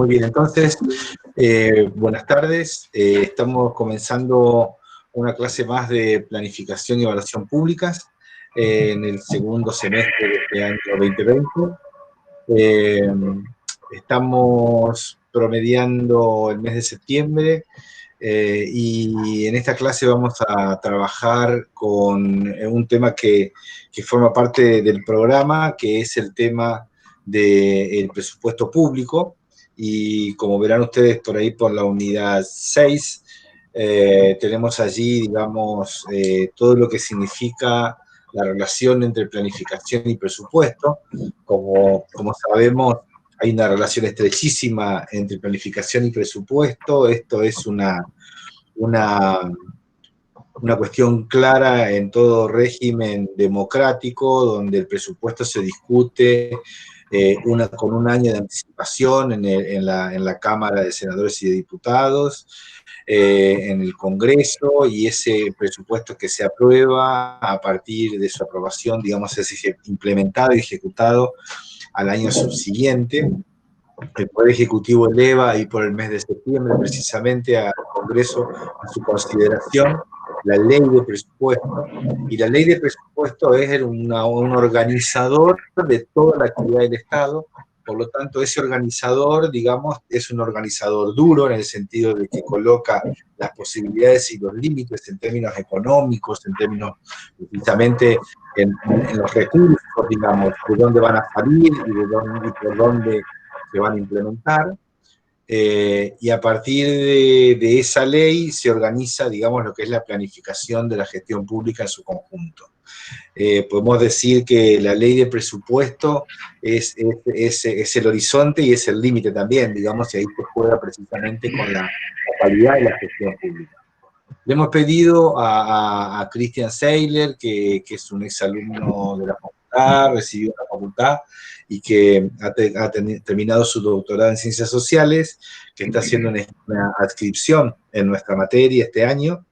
Muy bien, entonces, buenas tardes. Estamos comenzando una clase más de planificación y evaluación públicas en el segundo semestre de este año 2020. Estamos promediando el mes de septiembre y en esta clase vamos a trabajar con un tema que forma parte del programa, que es el tema del presupuesto público. Y como verán ustedes por ahí por la unidad 6, tenemos allí, digamos, todo lo que significa la relación entre planificación y presupuesto. Como sabemos, hay una relación estrechísima entre planificación y presupuesto. Esto es una cuestión clara en todo régimen democrático, donde el presupuesto se discute con un año de anticipación en la Cámara de Senadores y de Diputados, en el Congreso, y ese presupuesto que se aprueba, a partir de su aprobación, digamos, es implementado y ejecutado al año subsiguiente. El Poder Ejecutivo eleva ahí por el mes de septiembre precisamente al Congreso a su consideración la ley de presupuesto, y la ley de presupuesto es un organizador de toda la actividad del Estado. Por lo tanto, ese organizador, digamos, es un organizador duro en el sentido de que coloca las posibilidades y los límites en términos económicos, en términos precisamente en los recursos, digamos, de dónde van a salir y por dónde se van a implementar, y a partir de esa ley se organiza, digamos, lo que es la planificación de la gestión pública en su conjunto. Podemos decir que la ley de presupuesto es el horizonte y es el límite también, digamos, y ahí se juega precisamente con la calidad de la gestión pública. Le hemos pedido a Christian Seiler, que es un exalumno de la facultad, recibió la facultad y que ha terminado su doctorado en Ciencias Sociales, que está haciendo una adscripción en nuestra materia este año,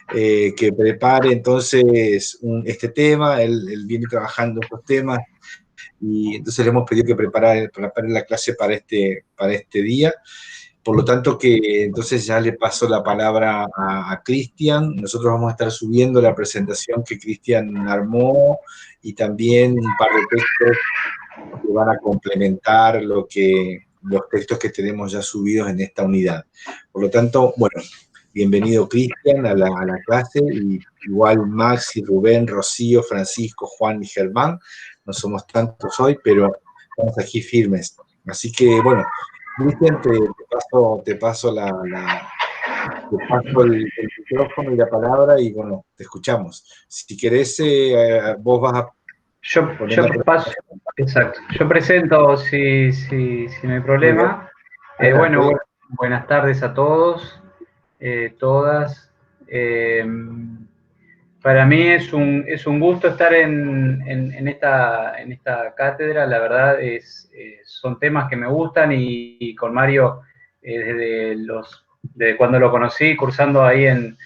que prepare entonces este tema. Él viene trabajando estos temas y entonces le hemos pedido que prepare la clase para este día. Por lo tanto, que entonces ya le paso la palabra a Cristian. Nosotros vamos a estar subiendo la presentación que Cristian armó y también un par de textos que van a complementar los textos que tenemos ya subidos en esta unidad. Por lo tanto, bueno, bienvenido Cristian a la clase, y igual Maxi, Rubén, Rocío, Francisco, Juan y Germán. No somos tantos hoy, pero estamos aquí firmes. Así que, bueno, Cristian, te paso el micrófono y la palabra, y bueno, te escuchamos. Si querés, vos vas a poner la paso, exacto. Yo presento, si no hay problema. Bueno, buenas tardes a todos, todas. Para mí es un gusto estar en esta cátedra. La verdad son temas que me gustan, y con Mario, desde cuando lo conocí, cursando ahí en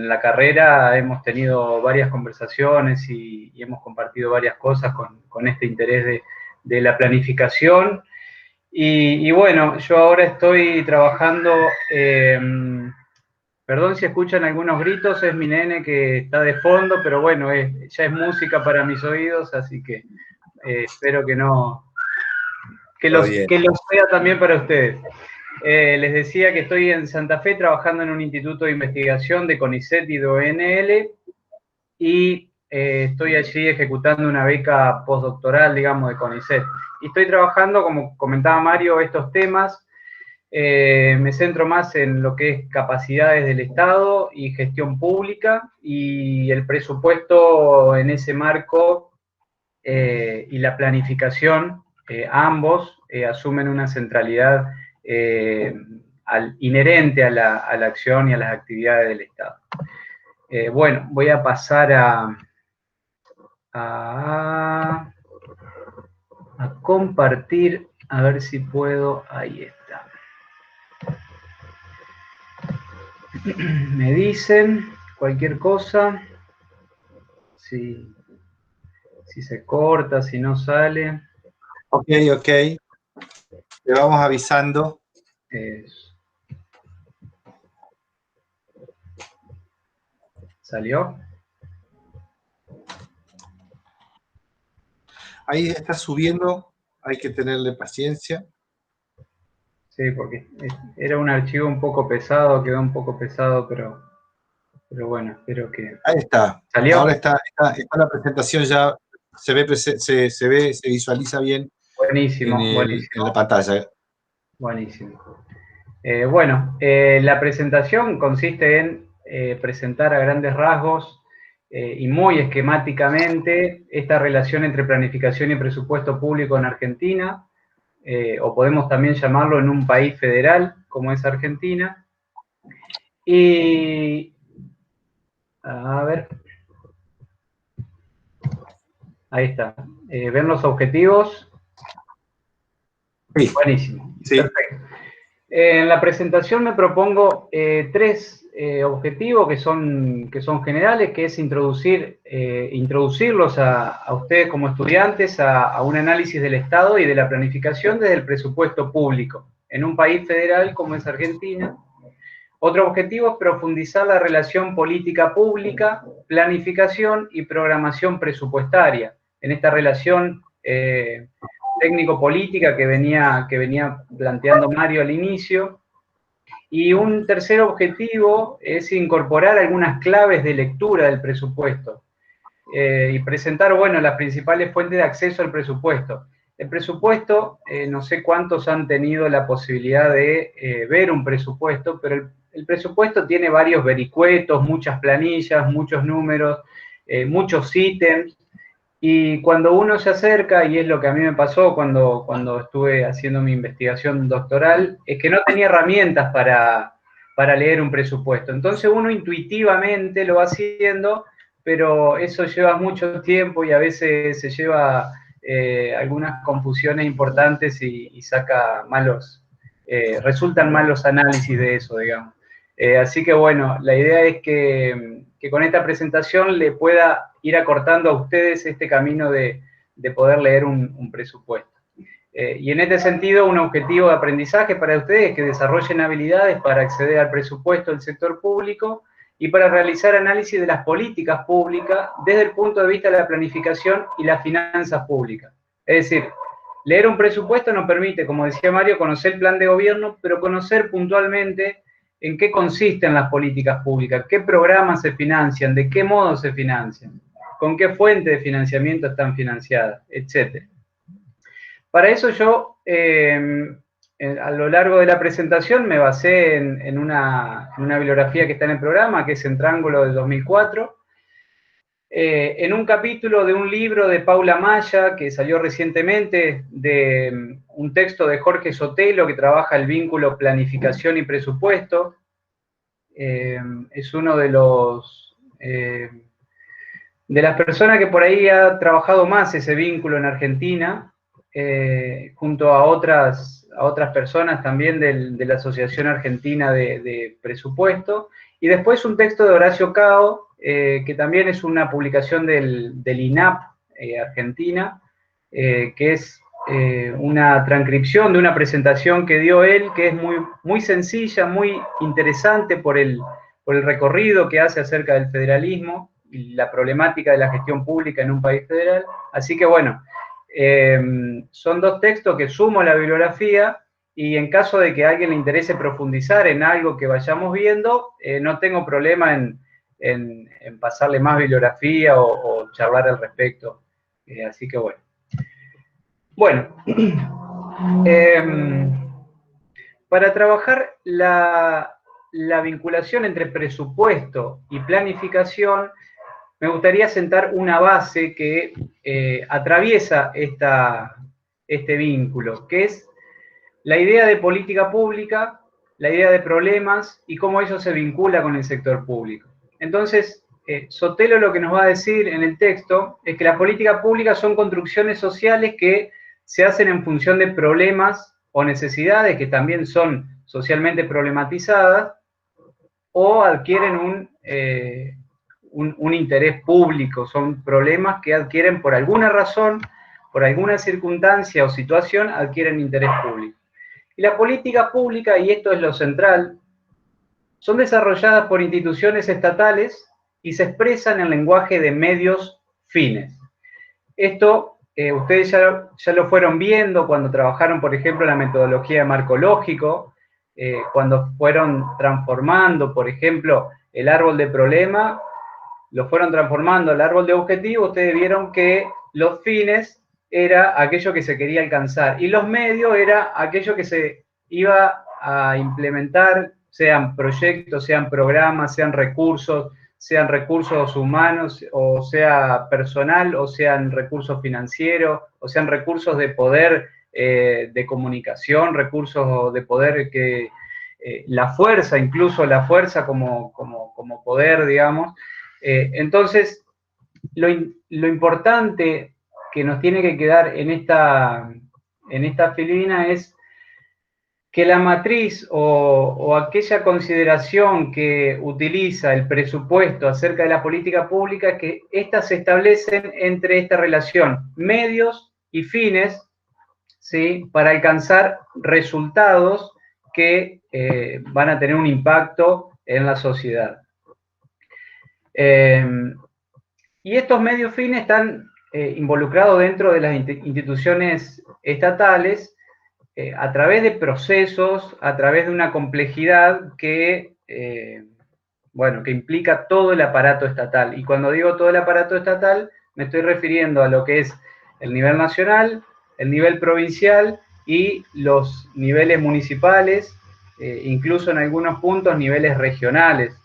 la carrera, hemos tenido varias conversaciones y hemos compartido varias cosas con este interés de la planificación. Y bueno, yo ahora estoy trabajando... Perdón si escuchan algunos gritos, es mi nene que está de fondo, pero bueno, ya es música para mis oídos, así que espero que los sea también para ustedes. Les decía que estoy en Santa Fe trabajando en un instituto de investigación de CONICET y de ONL, y estoy allí ejecutando una beca postdoctoral, digamos, de CONICET. Y estoy trabajando, como comentaba Mario, estos temas. Me centro más en lo que es capacidades del Estado y gestión pública, y el presupuesto en ese marco y la planificación, ambos asumen una centralidad inherente a la acción y a las actividades del Estado. Bueno, voy a pasar a compartir, a ver si puedo. Ahí está. Me dicen cualquier cosa, si se corta, si no sale. Ok, te vamos avisando. ¿Salió? Ahí está subiendo, hay que tenerle paciencia. Sí, porque era un archivo un poco pesado, quedó un poco pesado, pero bueno, espero que... Ahí está. ¿Salió? Ahora está la presentación ya, se visualiza bien Buenísimo, en buenísimo. la pantalla. Buenísimo. Bueno, la presentación consiste en presentar a grandes rasgos y muy esquemáticamente esta relación entre planificación y presupuesto público en Argentina, o podemos también llamarlo en un país federal como es Argentina. Y, a ver, ahí está. ¿Ven los objetivos? Sí. Buenísimo, Sí. perfecto. En la presentación me propongo tres objetivos que son generales, que es introducirlos a ustedes como estudiantes a un análisis del Estado y de la planificación desde el presupuesto público en un país federal como es Argentina. Otro objetivo es profundizar la relación política pública, planificación y programación presupuestaria. En esta relación técnico-política que venía planteando Mario al inicio. Y un tercer objetivo es incorporar algunas claves de lectura del presupuesto y presentar, bueno, las principales fuentes de acceso al presupuesto. El presupuesto, no sé cuántos han tenido la posibilidad de ver un presupuesto, pero el presupuesto tiene varios vericuetos, muchas planillas, muchos números, muchos ítems. Y cuando uno se acerca, y es lo que a mí me pasó cuando estuve haciendo mi investigación doctoral, es que no tenía herramientas para leer un presupuesto. Entonces uno intuitivamente lo va haciendo, pero eso lleva mucho tiempo y a veces se lleva algunas confusiones importantes y saca resultan malos análisis de eso, digamos. Así que bueno, la idea es que con esta presentación le pueda ir acortando a ustedes este camino de poder leer un presupuesto. Y en este sentido, un objetivo de aprendizaje para ustedes es que desarrollen habilidades para acceder al presupuesto del sector público y para realizar análisis de las políticas públicas desde el punto de vista de la planificación y las finanzas públicas. Es decir, leer un presupuesto nos permite, como decía Mario, conocer el plan de gobierno, pero conocer puntualmente en qué consisten las políticas públicas, qué programas se financian, de qué modo se financian, con qué fuente de financiamiento están financiadas, etc. Para eso yo, a lo largo de la presentación, me basé en una bibliografía que está en el programa, que es En Triángulo del 2004, en un capítulo de un libro de Paula Maya, que salió recientemente, de un texto de Jorge Sotelo, que trabaja el vínculo planificación y presupuesto. Es uno de las personas que por ahí ha trabajado más ese vínculo en Argentina, junto a otras personas también de la Asociación Argentina de Presupuesto. Y después un texto de Horacio Cao, que también es una publicación del INAP Argentina, que es una transcripción de una presentación que dio él, que es muy sencilla, muy interesante por el recorrido que hace acerca del federalismo y la problemática de la gestión pública en un país federal. Así que bueno, son dos textos que sumo a la bibliografía, y en caso de que a alguien le interese profundizar en algo que vayamos viendo, no tengo problema en pasarle más bibliografía o charlar al respecto. Así que bueno. Bueno, para trabajar la vinculación entre presupuesto y planificación, me gustaría sentar una base que atraviesa este vínculo, que es la idea de política pública, la idea de problemas y cómo eso se vincula con el sector público. Entonces, Sotelo lo que nos va a decir en el texto es que las políticas públicas son construcciones sociales que se hacen en función de problemas o necesidades que también son socialmente problematizadas o adquieren un interés público, son problemas que adquieren por alguna razón, por alguna circunstancia o situación, adquieren interés público. Y la política pública, y esto es lo central, son desarrolladas por instituciones estatales y se expresan en lenguaje de medios fines. Esto ustedes ya lo fueron viendo cuando trabajaron, por ejemplo, la metodología de marco lógico, cuando fueron transformando, por ejemplo, el árbol de problema, lo fueron transformando al árbol de objetivo. Ustedes vieron que los fines era aquello que se quería alcanzar y los medios era aquello que se iba a implementar, sean proyectos, sean programas, sean recursos humanos, o sea personal, o sean recursos financieros, o sean recursos de poder, de comunicación, recursos de poder que la fuerza, incluso la fuerza como poder, digamos. Entonces, lo importante que nos tiene que quedar en esta filina es que la matriz o aquella consideración que utiliza el presupuesto acerca de la política pública, que éstas se establecen entre esta relación medios y fines, ¿sí?, para alcanzar resultados que van a tener un impacto en la sociedad. Y estos medios fines están involucrados dentro de las instituciones estatales, a través de procesos, a través de una complejidad que, bueno, que implica todo el aparato estatal. Y cuando digo todo el aparato estatal, me estoy refiriendo a lo que es el nivel nacional, el nivel provincial y los niveles municipales, incluso en algunos puntos niveles regionales.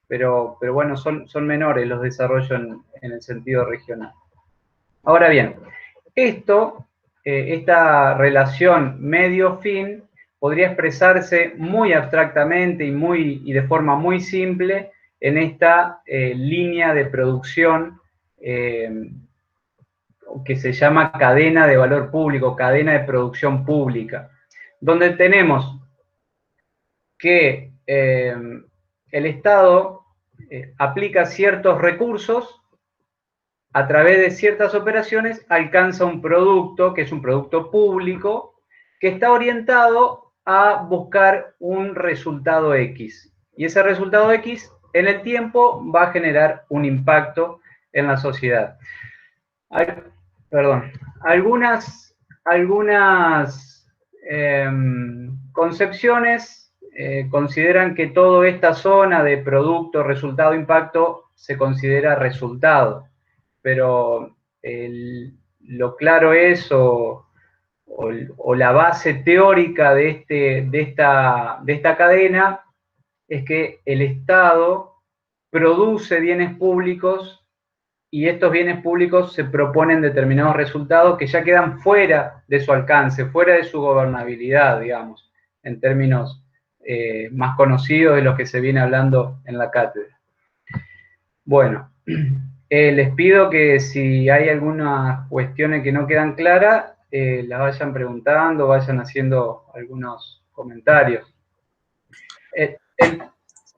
Pero bueno, son menores los desarrollos en el sentido regional. Ahora bien, esta relación medio-fin podría expresarse muy abstractamente y de forma muy simple en esta línea de producción que se llama cadena de valor público, cadena de producción pública, donde tenemos que el Estado aplica ciertos recursos, a través de ciertas operaciones alcanza un producto, que es un producto público, que está orientado a buscar un resultado X. Y ese resultado X, en el tiempo, va a generar un impacto en la sociedad. Algunas concepciones consideran que toda esta zona de producto, resultado, impacto, se considera resultado. Pero lo claro es, o la base teórica de esta cadena, es que el Estado produce bienes públicos y estos bienes públicos se proponen determinados resultados que ya quedan fuera de su alcance, fuera de su gobernabilidad, digamos, en términos más conocidos de los que se viene hablando en la cátedra. Bueno, les pido que si hay algunas cuestiones que no quedan claras, las vayan preguntando, vayan haciendo algunos comentarios.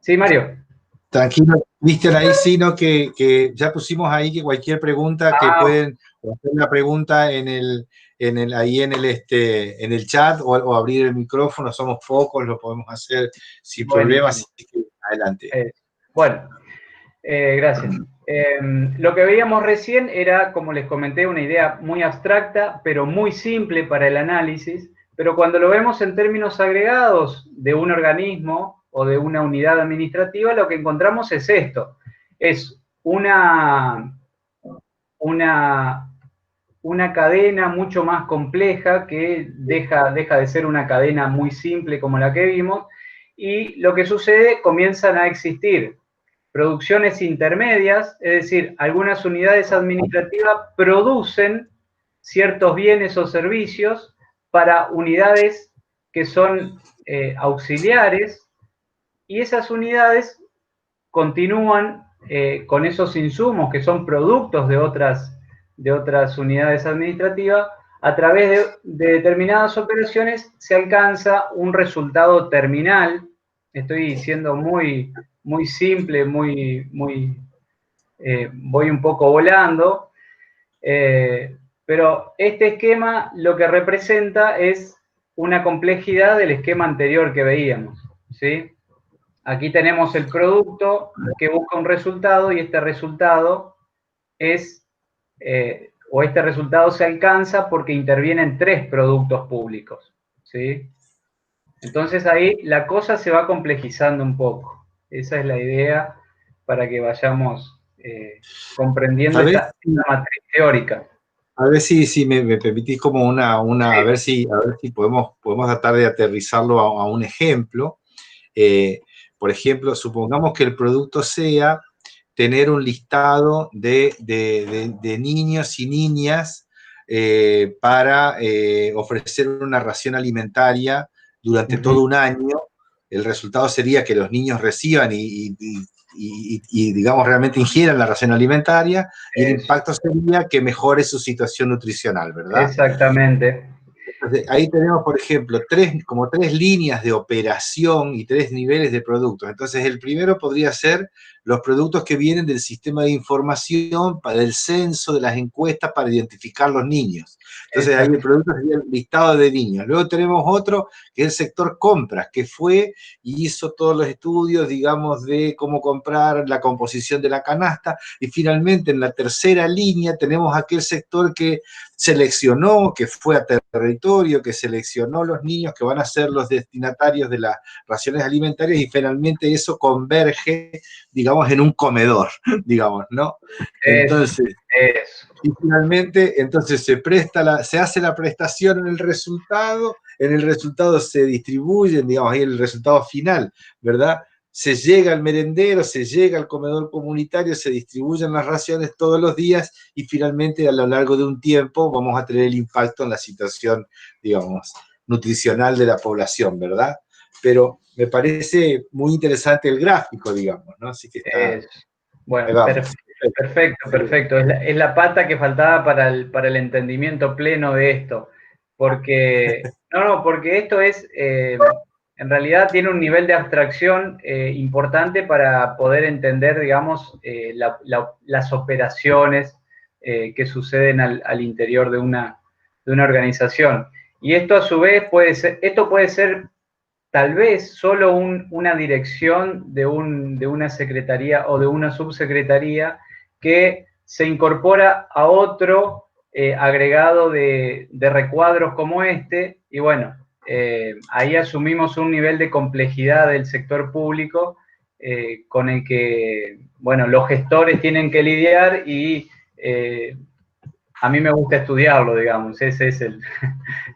Sí, Mario. Tranquilo, Cristian, ahí sino que ya pusimos ahí que cualquier pregunta que pueden hacer una pregunta ahí en el chat o abrir el micrófono, somos pocos, lo podemos hacer sin problemas, así que adelante. Bueno, gracias. Lo que veíamos recién era, como les comenté, una idea muy abstracta, pero muy simple para el análisis, pero cuando lo vemos en términos agregados de un organismo o de una unidad administrativa, lo que encontramos es esto. Es una cadena mucho más compleja que deja de ser una cadena muy simple como la que vimos, y lo que sucede, comienzan a existir producciones intermedias, es decir, algunas unidades administrativas producen ciertos bienes o servicios para unidades que son auxiliares, y esas unidades continúan con esos insumos que son productos de otras unidades administrativas. A través de determinadas operaciones se alcanza un resultado terminal. Estoy diciendo muy simple, voy un poco volando, pero este esquema lo que representa es una complejidad del esquema anterior que veíamos, ¿sí? Aquí tenemos el producto que busca un resultado y este resultado es, o este resultado se alcanza porque intervienen 3 productos públicos, ¿sí? Entonces ahí la cosa se va complejizando un poco. Esa es la idea para que vayamos comprendiendo A ver, esta matriz teórica. a ver si me permitís como a ver si podemos tratar de aterrizarlo a un ejemplo. Por ejemplo, supongamos que el producto sea tener un listado de niños y niñas para ofrecer una ración alimentaria durante todo un año. El resultado sería que los niños reciban y, digamos, realmente ingieran la ración alimentaria, y el impacto sería que mejore su situación nutricional, ¿verdad? Exactamente. Entonces, ahí tenemos, por ejemplo, como tres líneas de operación y 3 niveles de productos. Entonces, el primero podría ser los productos que vienen del sistema de información para el censo, de las encuestas para identificar los niños. Entonces, ahí el producto sería el listado de niños. Luego tenemos otro que es el sector compras, que fue y hizo todos los estudios, digamos, de cómo comprar, la composición de la canasta. Y finalmente, en la tercera línea, tenemos aquel sector que seleccionó, que fue a territorio, que seleccionó los niños que van a ser los destinatarios de las raciones alimentarias, y finalmente eso converge, digamos, en un comedor, digamos, ¿no? Entonces, y finalmente, entonces se hace la prestación en el resultado se distribuyen, digamos, ahí el resultado final, ¿verdad? Se llega al merendero, se llega al comedor comunitario, se distribuyen las raciones todos los días, y finalmente a lo largo de un tiempo vamos a tener el impacto en la situación, digamos, nutricional de la población, ¿verdad? Pero me parece muy interesante el gráfico, digamos, ¿no? Así que está... Bueno, perfecto. Es la pata que faltaba para el entendimiento pleno de esto. Porque, porque esto es... en realidad tiene un nivel de abstracción importante para poder entender, digamos, las operaciones que suceden al interior de una organización. Y esto a su vez puede ser tal vez solo una dirección de una secretaría o de una subsecretaría que se incorpora a otro agregado de recuadros como este, y bueno, ahí asumimos un nivel de complejidad del sector público con el que, bueno, los gestores tienen que lidiar y a mí me gusta estudiarlo, digamos, ese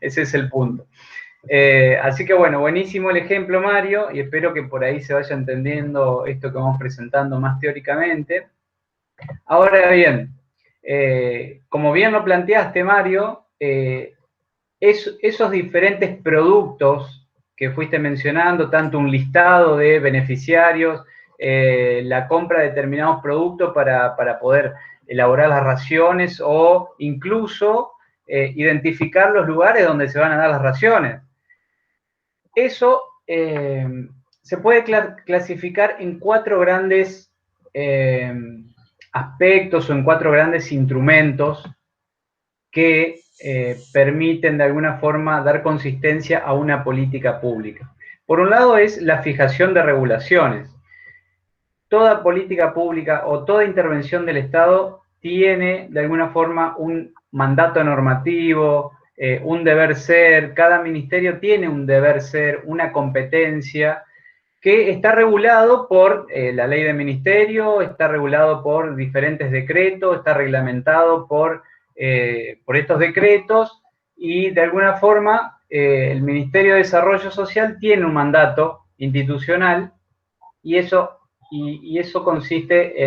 es el punto. Así que bueno, buenísimo el ejemplo, Mario, y espero que por ahí se vaya entendiendo esto que vamos presentando más teóricamente. Ahora bien, como bien lo planteaste, Mario, esos diferentes productos que fuiste mencionando, tanto un listado de beneficiarios, la compra de determinados productos para poder elaborar las raciones o incluso identificar los lugares donde se van a dar las raciones. Eso se puede clasificar en 4 grandes aspectos o en 4 grandes instrumentos que permiten de alguna forma dar consistencia a una política pública. Por un lado es la fijación de regulaciones. Toda política pública o toda intervención del Estado tiene de alguna forma un mandato normativo, un deber ser, cada ministerio tiene un deber ser, una competencia que está regulado por la ley de ministerio, está regulado por diferentes decretos, está reglamentado por estos decretos, y de alguna forma el Ministerio de Desarrollo Social tiene un mandato institucional, y eso consiste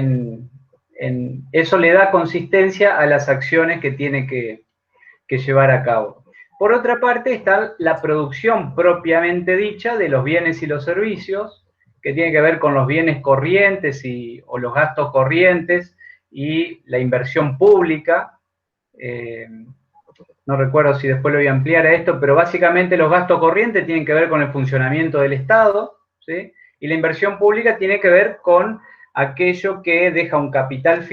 eso le da consistencia a las acciones que tiene que llevar a cabo. Por otra parte está la producción propiamente dicha de los bienes y los servicios, que tiene que ver con los bienes corrientes o los gastos corrientes y la inversión pública. No recuerdo si después lo voy a ampliar a esto, pero básicamente los gastos corrientes tienen que ver con el funcionamiento del Estado, ¿sí? Y la inversión pública tiene que ver con aquello que deja un capital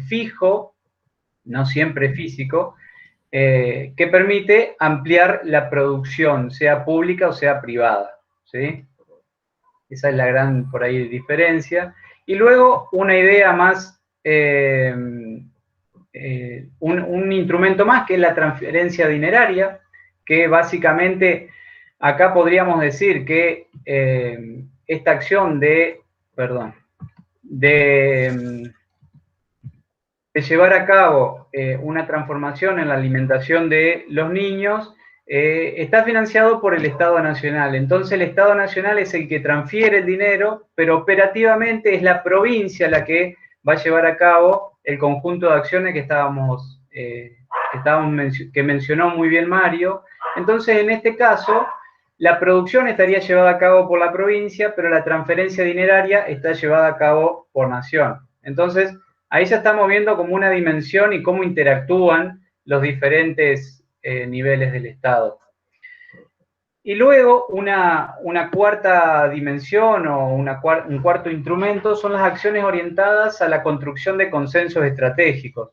fijo, no siempre físico, que permite ampliar la producción, sea pública o sea privada, ¿sí? Esa es la gran, por ahí, diferencia. Y luego una idea más, un instrumento más, que es la transferencia dineraria, que básicamente acá podríamos decir que esta acción de llevar a cabo una transformación en la alimentación de los niños está financiado por el Estado Nacional. Entonces el Estado Nacional es el que transfiere el dinero, pero operativamente es la provincia la que va a llevar a cabo el conjunto de acciones que mencionó muy bien Mario. Entonces, en este caso, la producción estaría llevada a cabo por la provincia, pero la transferencia dineraria está llevada a cabo por nación. Entonces, ahí ya estamos viendo como una dimensión y cómo interactúan los diferentes niveles del Estado. Y luego una cuarta dimensión o un cuarto instrumento son las acciones orientadas a la construcción de consensos estratégicos.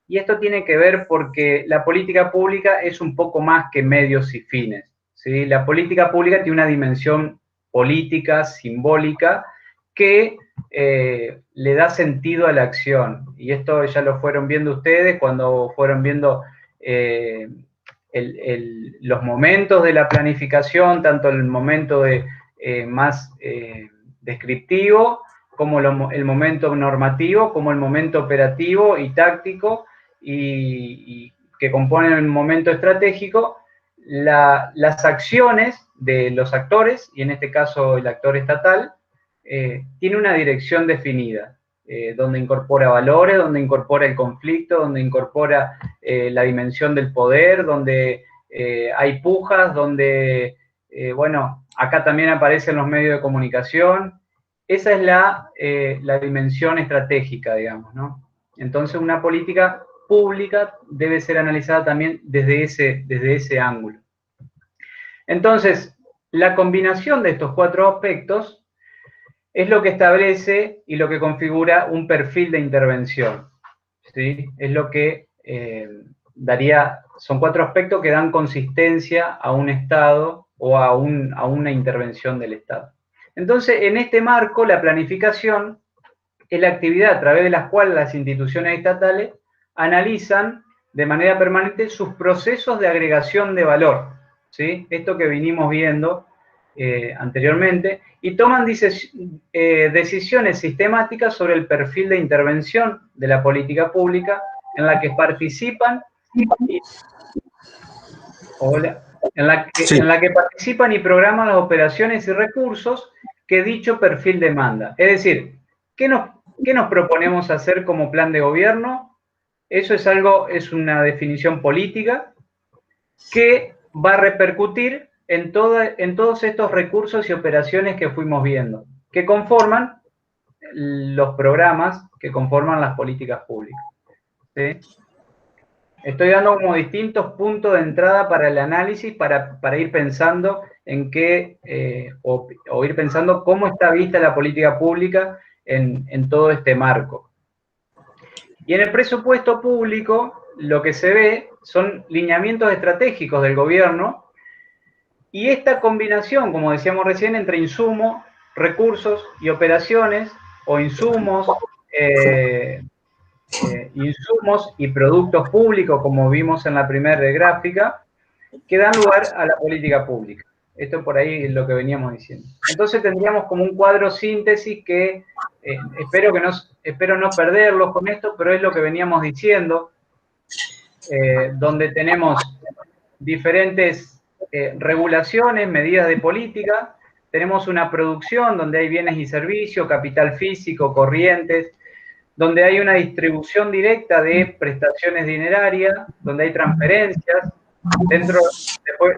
Y esto tiene que ver porque la política pública es un poco más que medios y fines, ¿sí? La política pública tiene una dimensión política, simbólica, que le da sentido a la acción. Y esto ya lo fueron viendo ustedes cuando fueron viendo los momentos de la planificación, tanto el momento más descriptivo, como el momento normativo, como el momento operativo y táctico, y que componen el momento estratégico. Las acciones de los actores, y en este caso el actor estatal, tiene una dirección definida, donde incorpora valores, donde incorpora el conflicto, donde incorpora la dimensión del poder, donde hay pujas, donde, bueno, acá también aparecen los medios de comunicación. Esa es la dimensión estratégica, digamos, ¿no? Entonces, una política pública debe ser analizada también desde ese ángulo. Entonces, la combinación de estos cuatro aspectos es lo que establece y lo que configura un perfil de intervención, ¿sí? Es lo que son cuatro aspectos que dan consistencia a un Estado o a una intervención del Estado. Entonces, en este marco, la planificación es la actividad a través de la cual las instituciones estatales analizan de manera permanente sus procesos de agregación de valor, ¿sí? Esto que vinimos viendo anteriormente, y toman decisiones sistemáticas sobre el perfil de intervención de la política pública en la que participan en la que participan y programan las operaciones y recursos que dicho perfil demanda. Es decir, ¿qué nos proponemos hacer como plan de gobierno? Eso es una definición política que va a repercutir en todos estos recursos y operaciones que fuimos viendo, que conforman los programas, que conforman las políticas públicas, ¿sí? Estoy dando como distintos puntos de entrada para el análisis, para ir pensando en qué, o ir pensando cómo está vista la política pública en todo este marco. Y en el presupuesto público, lo que se ve son lineamientos estratégicos del gobierno, y esta combinación, como decíamos recién, entre insumos, recursos y operaciones, o insumos y productos públicos, como vimos en la primera gráfica, que dan lugar a la política pública. Esto por ahí es lo que veníamos diciendo. Entonces tendríamos como un cuadro síntesis que espero no perderlos con esto, pero es lo que veníamos diciendo, donde tenemos diferentes regulaciones, medidas de política, tenemos una producción donde hay bienes y servicios, capital físico, corrientes, donde hay una distribución directa de prestaciones dinerarias, donde hay transferencias,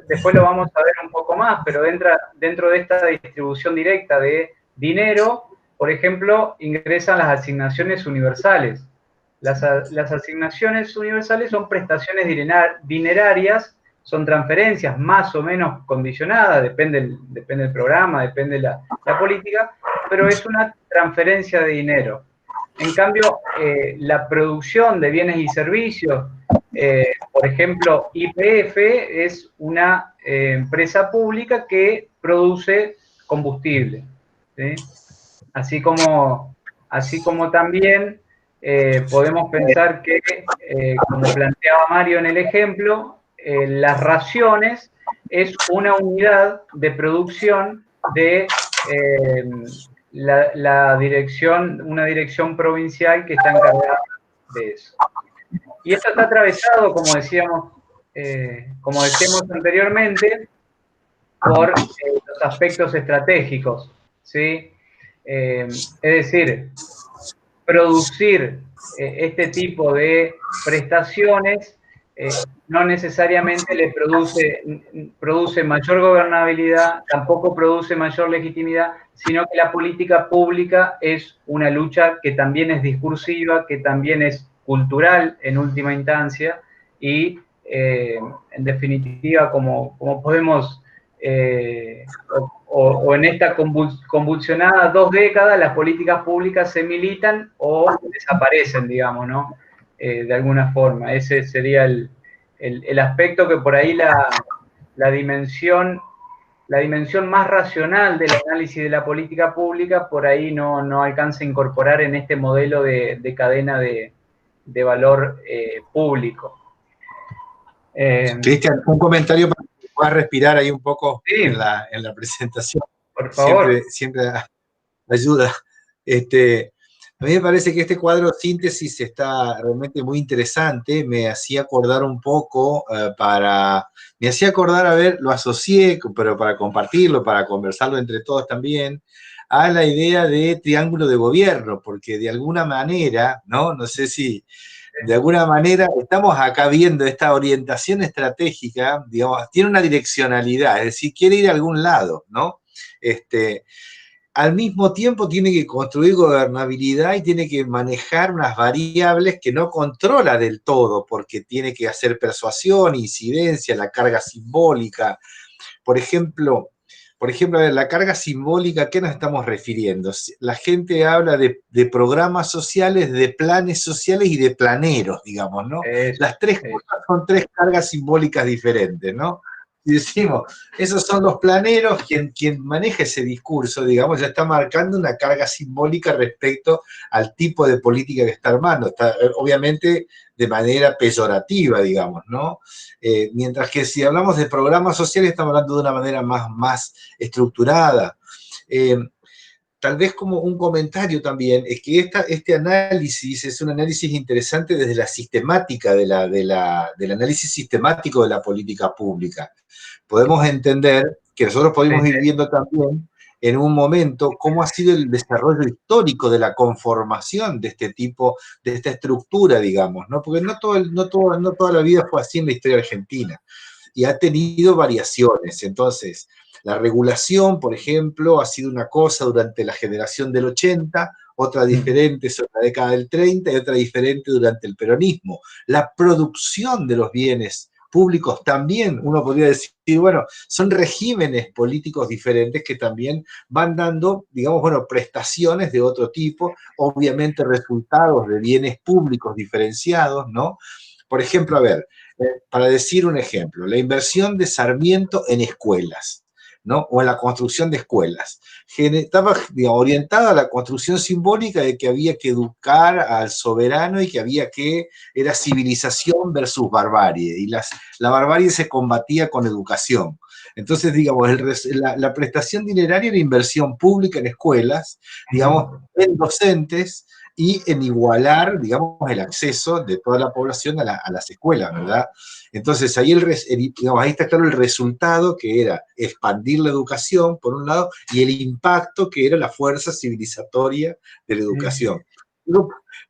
después lo vamos a ver un poco más, pero dentro de esta distribución directa de dinero, por ejemplo, ingresan las asignaciones universales. Las asignaciones universales son prestaciones dinerarias, son transferencias más o menos condicionadas, depende del programa, depende de la política, pero es una transferencia de dinero. En cambio, la producción de bienes y servicios, por ejemplo, YPF es una empresa pública que produce combustible, ¿sí? Así como también podemos pensar que, como planteaba Mario en el ejemplo, las raciones es una unidad de producción de la dirección, una dirección provincial que está encargada de eso. Y esto está atravesado, como decíamos anteriormente, por los aspectos estratégicos, ¿sí? Es decir, producir este tipo de prestaciones no necesariamente le produce mayor gobernabilidad, tampoco produce mayor legitimidad, sino que la política pública es una lucha que también es discursiva, que también es cultural en última instancia y en definitiva como podemos o en esta convulsionada 2 décadas las políticas públicas se militan o desaparecen, digamos, ¿no? De alguna forma. Ese sería el aspecto que por ahí la dimensión más racional del análisis de la política pública por ahí no alcanza a incorporar en este modelo de cadena de valor público. Cristian, un comentario para que puedas respirar ahí un poco sí, en la presentación. Por favor. Siempre ayuda. A mí me parece que este cuadro de síntesis está realmente muy interesante. Me hacía acordar un poco me hacía acordar, a ver, lo asocié, pero para compartirlo, para conversarlo entre todos también, a la idea de triángulo de gobierno, porque de alguna manera, ¿no? No sé si de alguna manera estamos acá viendo esta orientación estratégica, digamos, tiene una direccionalidad, es decir, quiere ir a algún lado, ¿no? Al mismo tiempo tiene que construir gobernabilidad y tiene que manejar unas variables que no controla del todo, porque tiene que hacer persuasión, incidencia, la carga simbólica. Por ejemplo, a ver, la carga simbólica, ¿a qué nos estamos refiriendo? La gente habla de programas sociales, de planes sociales y de planeros, digamos, ¿no? Las tres cosas son tres cargas simbólicas diferentes, ¿no? Y decimos, esos son los planeros, quien maneja ese discurso, digamos, ya está marcando una carga simbólica respecto al tipo de política que está armando. Está, obviamente, de manera peyorativa, digamos, ¿no? Mientras que si hablamos de programas sociales, estamos hablando de una manera más estructurada. Tal vez como un comentario también, es que este análisis es un análisis interesante desde la sistemática, del análisis sistemático de la política pública. Podemos entender que nosotros podemos ir viendo también en un momento cómo ha sido el desarrollo histórico de la conformación de este tipo, de esta estructura, digamos, ¿no? Porque no toda la vida fue así en la historia argentina, y ha tenido variaciones. Entonces, la regulación, por ejemplo, ha sido una cosa durante la generación del 80, otra diferente sobre la década del 30 y otra diferente durante el peronismo. La producción de los bienes públicos también, uno podría decir, bueno, son regímenes políticos diferentes que también van dando, digamos, bueno, prestaciones de otro tipo, obviamente resultados de bienes públicos diferenciados, ¿no? Por ejemplo, a ver, para decir un ejemplo, la inversión de Sarmiento en escuelas, ¿no? O en la construcción de escuelas. Estaba, digamos, orientada a la construcción simbólica de que había que educar al soberano y que era civilización versus barbarie, y la barbarie se combatía con educación. Entonces, digamos, la prestación dineraria era inversión pública en escuelas, digamos, en docentes, y en igualar, digamos, el acceso de toda la población a las escuelas, ¿verdad? Entonces, ahí, digamos, ahí está claro el resultado, que era expandir la educación, por un lado, y el impacto, que era la fuerza civilizatoria de la educación.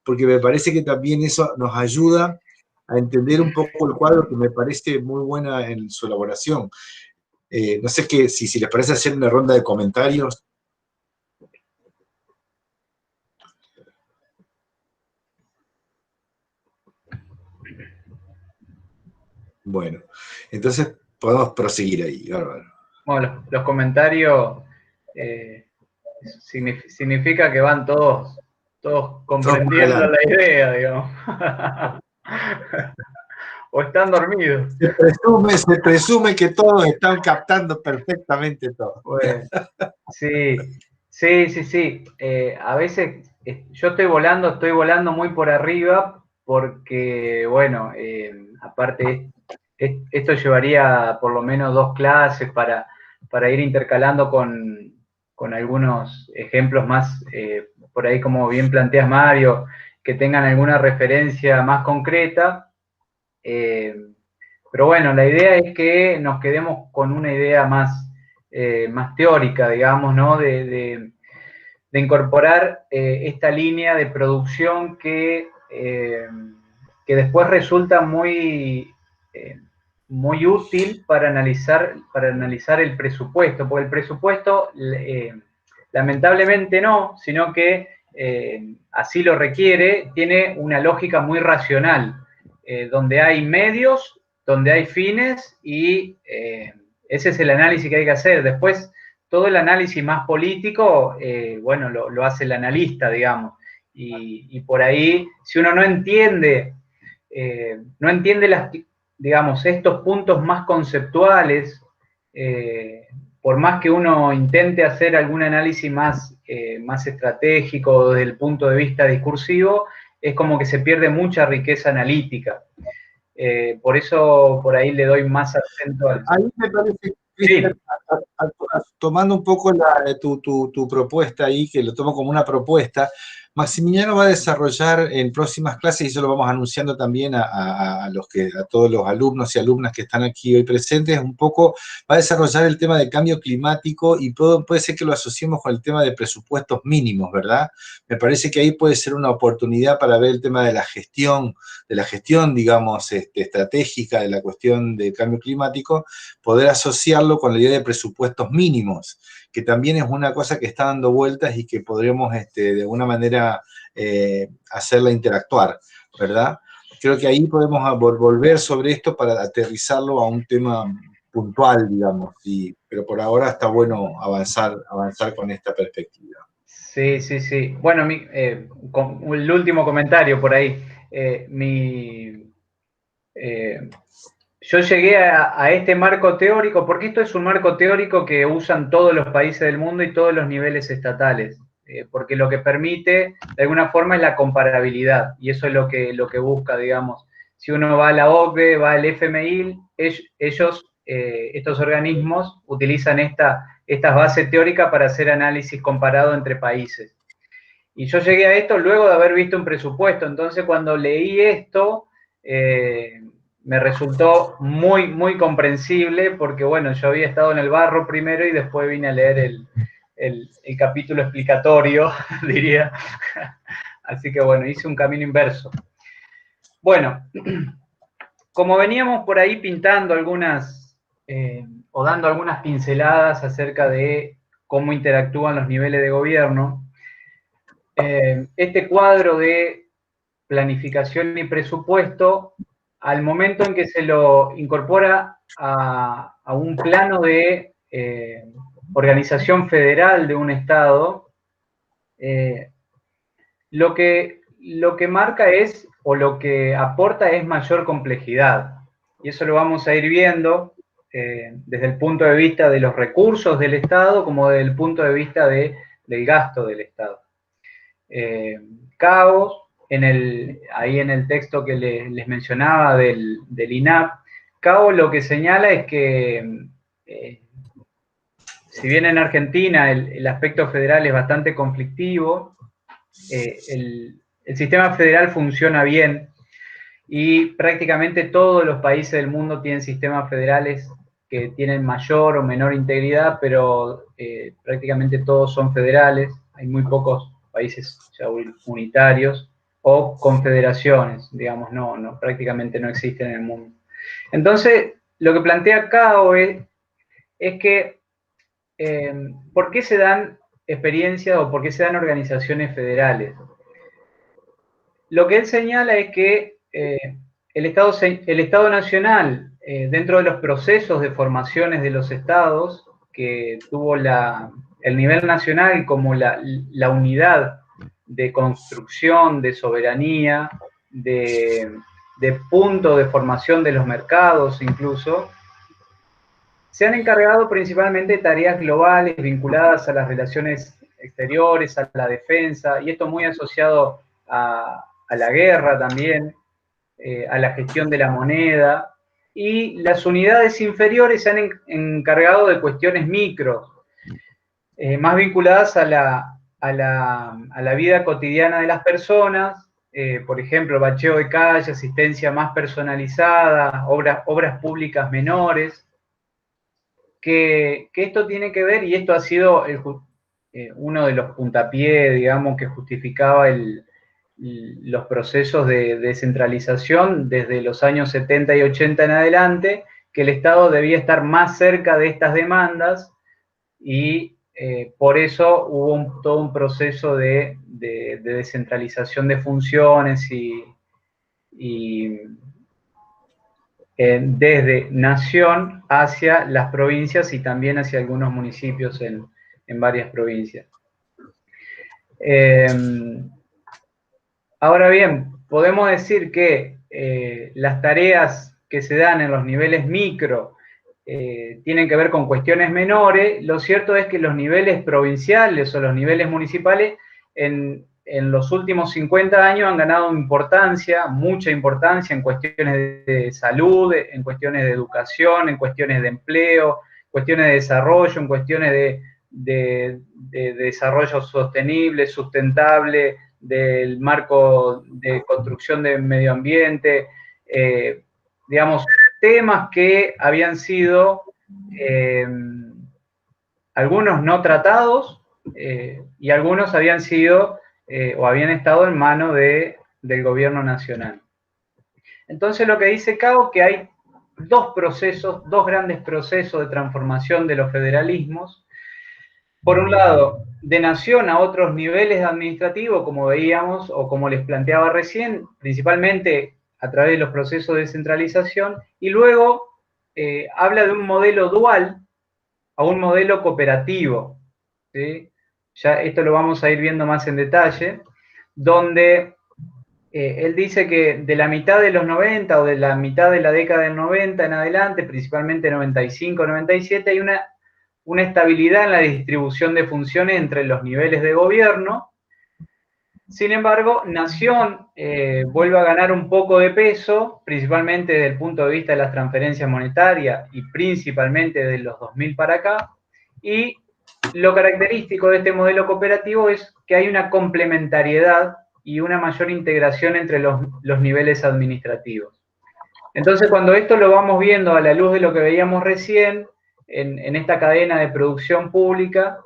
Porque me parece que también eso nos ayuda a entender un poco el cuadro, que me parece muy buena en su elaboración. No sé si les parece hacer una ronda de comentarios. Bueno, entonces podemos proseguir ahí, bárbaro. Bueno, los comentarios significa que van todos comprendiendo la idea, digamos. o están dormidos. Se presume que todos están captando perfectamente todo. Bueno, sí, sí, sí, sí. A veces yo estoy volando muy por arriba porque, bueno, aparte esto llevaría por lo menos 2 clases para ir intercalando con algunos ejemplos más, por ahí como bien planteas Mario, que tengan alguna referencia más concreta. Pero bueno, la idea es que nos quedemos con una idea más teórica, digamos, ¿no? De incorporar esta línea de producción que después resulta muy útil para analizar el presupuesto, porque el presupuesto lamentablemente no, sino que así lo requiere, tiene una lógica muy racional, donde hay medios, donde hay fines y ese es el análisis que hay que hacer. Después, todo el análisis más político, bueno, lo hace el analista, digamos. Y por ahí, si uno no entiende digamos, estos puntos más conceptuales, por más que uno intente hacer algún análisis más estratégico desde el punto de vista discursivo, es como que se pierde mucha riqueza analítica. Por eso, por ahí le doy más acento al... Ahí me parece, Sí. Cristian, tomando un poco tu propuesta ahí, que lo tomo como una propuesta, Maximiliano va a desarrollar en próximas clases, y eso lo vamos anunciando también a todos los alumnos y alumnas que están aquí hoy presentes, un poco va a desarrollar el tema del cambio climático y puede ser que lo asociemos con el tema de presupuestos mínimos, ¿verdad? Me parece que ahí puede ser una oportunidad para ver el tema de la gestión, digamos, estratégica de la cuestión del cambio climático, poder asociarlo con la idea de presupuestos mínimos, que también es una cosa que está dando vueltas y que podríamos de alguna manera hacerla interactuar, ¿verdad? Creo que ahí podemos volver sobre esto para aterrizarlo a un tema puntual, digamos, pero por ahora está bueno avanzar con esta perspectiva. Sí, sí, sí. Bueno, el último comentario por ahí. Yo llegué a este marco teórico, porque esto es un marco teórico que usan todos los países del mundo y todos los niveles estatales, porque lo que permite, de alguna forma, es la comparabilidad, y eso es lo que busca, digamos. Si uno va a la OCDE, va al FMI, ellos, estos organismos, utilizan estas bases teóricas para hacer análisis comparado entre países. Y yo llegué a esto luego de haber visto un presupuesto, entonces cuando leí esto, me resultó muy, muy comprensible, porque bueno, yo había estado en el barro primero y después vine a leer el capítulo explicatorio, diría. Así que bueno, hice un camino inverso. Bueno, como veníamos por ahí pintando o dando algunas pinceladas acerca de cómo interactúan los niveles de gobierno, este cuadro de planificación y presupuesto, al momento en que se lo incorpora a un plano de organización federal de un Estado, lo que marca es, o lo que aporta es mayor complejidad. Y eso lo vamos a ir viendo desde el punto de vista de los recursos del Estado como desde el punto de vista del gasto del Estado. Caos, ahí en el texto que les mencionaba del INAP, Caos lo que señala es que, si bien en Argentina el aspecto federal es bastante conflictivo, el sistema federal funciona bien y prácticamente todos los países del mundo tienen sistemas federales que tienen mayor o menor integridad, pero prácticamente todos son federales. Hay muy pocos países ya unitarios o confederaciones, digamos, prácticamente no existen en el mundo. Entonces, lo que plantea Cao es que ¿por qué se dan experiencias o por qué se dan organizaciones federales? Lo que él señala es que el Estado Nacional, dentro de los procesos de formaciones de los estados, que tuvo el nivel nacional como la unidad de construcción, de soberanía, de punto de formación de los mercados incluso, se han encargado principalmente de tareas globales vinculadas a las relaciones exteriores, a la defensa, y esto muy asociado a la guerra también, a la gestión de la moneda, y las unidades inferiores se han encargado de cuestiones micro, más vinculadas a la vida cotidiana de las personas, por ejemplo, bacheo de calle, asistencia más personalizada, obras públicas menores, que esto tiene que ver, y esto ha sido uno de los puntapiés, digamos, que justificaba los procesos de descentralización desde los años 70 y 80 en adelante, que el Estado debía estar más cerca de estas demandas y por eso hubo todo un proceso de descentralización de funciones desde nación hacia las provincias y también hacia algunos municipios en varias provincias. Ahora bien, podemos decir que las tareas que se dan en los niveles micro tienen que ver con cuestiones menores. Lo cierto es que los niveles provinciales o los niveles municipales en los últimos 50 años han ganado importancia, mucha importancia en cuestiones de salud, en cuestiones de educación, en cuestiones de empleo, cuestiones de desarrollo, en cuestiones de desarrollo sostenible, sustentable, del marco de construcción de medio ambiente, digamos, temas que habían sido algunos no tratados y algunos habían sido o habían estado en manos del gobierno nacional. Entonces lo que dice Cao que hay dos grandes procesos de transformación de los federalismos. Por un lado, de nación a otros niveles administrativos, como veíamos o como les planteaba recién, principalmente a través de los procesos de descentralización, y luego habla de un modelo dual a un modelo cooperativo, ¿sí? Ya esto lo vamos a ir viendo más en detalle, donde él dice que de la mitad de los 90 o de la mitad de la década del 90 en adelante, principalmente 95, 97, hay una estabilidad en la distribución de funciones entre los niveles de gobierno. Sin embargo, Nación vuelve a ganar un poco de peso, principalmente desde el punto de vista de las transferencias monetarias y principalmente de los 2000 para acá. Y lo característico de este modelo cooperativo es que hay una complementariedad y una mayor integración entre los niveles administrativos. Entonces, cuando esto lo vamos viendo a la luz de lo que veíamos recién, en esta cadena de producción pública,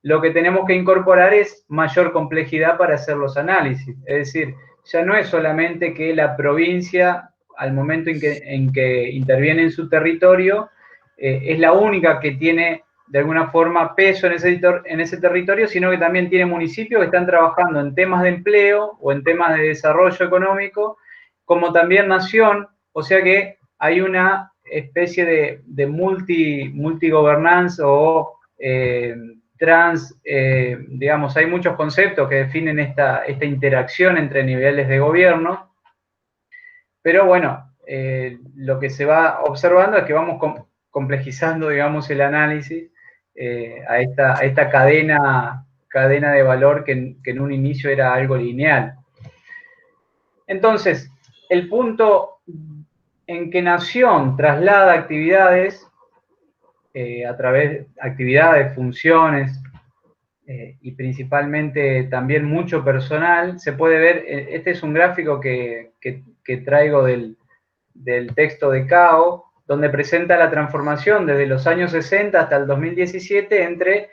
lo que tenemos que incorporar es mayor complejidad para hacer los análisis. Es decir, ya no es solamente que la provincia, al momento en que interviene en su territorio, es la única que tiene de alguna forma peso en ese territorio, sino que también tiene municipios que están trabajando en temas de empleo o en temas de desarrollo económico, como también nación, o sea que hay una especie de multigobernanza o digamos, hay muchos conceptos que definen esta interacción entre niveles de gobierno, pero bueno, lo que se va observando es que vamos complejizando, digamos, el análisis a esta cadena de valor que en un inicio era algo lineal. Entonces, el punto en que Nación traslada actividades a través de actividades, funciones y principalmente también mucho personal, se puede ver, este es un gráfico que traigo del texto de Cao, donde presenta la transformación desde los años 60 hasta el 2017 entre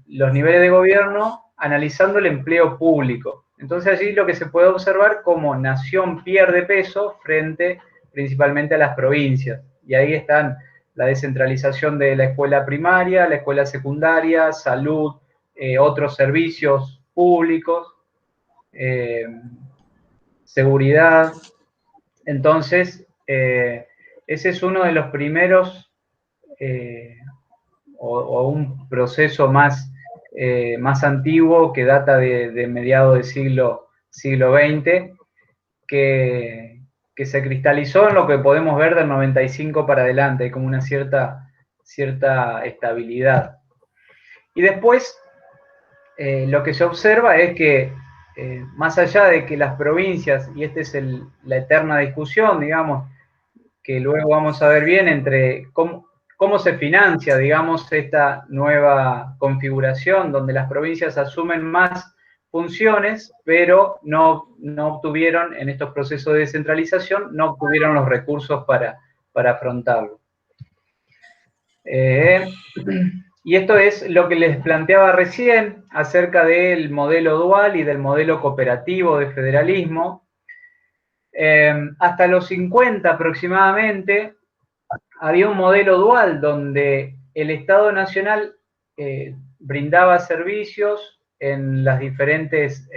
los niveles de gobierno analizando el empleo público. Entonces allí lo que se puede observar como Nación pierde peso frente principalmente a las provincias. Y ahí están la descentralización de la escuela primaria, la escuela secundaria, salud, otros servicios públicos, seguridad. Entonces, ese es uno de los primeros o un proceso más antiguo que data de mediados del siglo XX, que que se cristalizó en lo que podemos ver del 95 para adelante, hay como una cierta estabilidad. Y después, lo que se observa es que, más allá de que las provincias, y esta es la eterna discusión, digamos, que luego vamos a ver bien entre cómo se financia, digamos, esta nueva configuración donde las provincias asumen más funciones, pero no obtuvieron, en estos procesos de descentralización, no obtuvieron los recursos para afrontarlo. Y esto es lo que les planteaba recién acerca del modelo dual y del modelo cooperativo de federalismo. Hasta los 50 aproximadamente había un modelo dual donde el Estado Nacional brindaba servicios en las diferentes,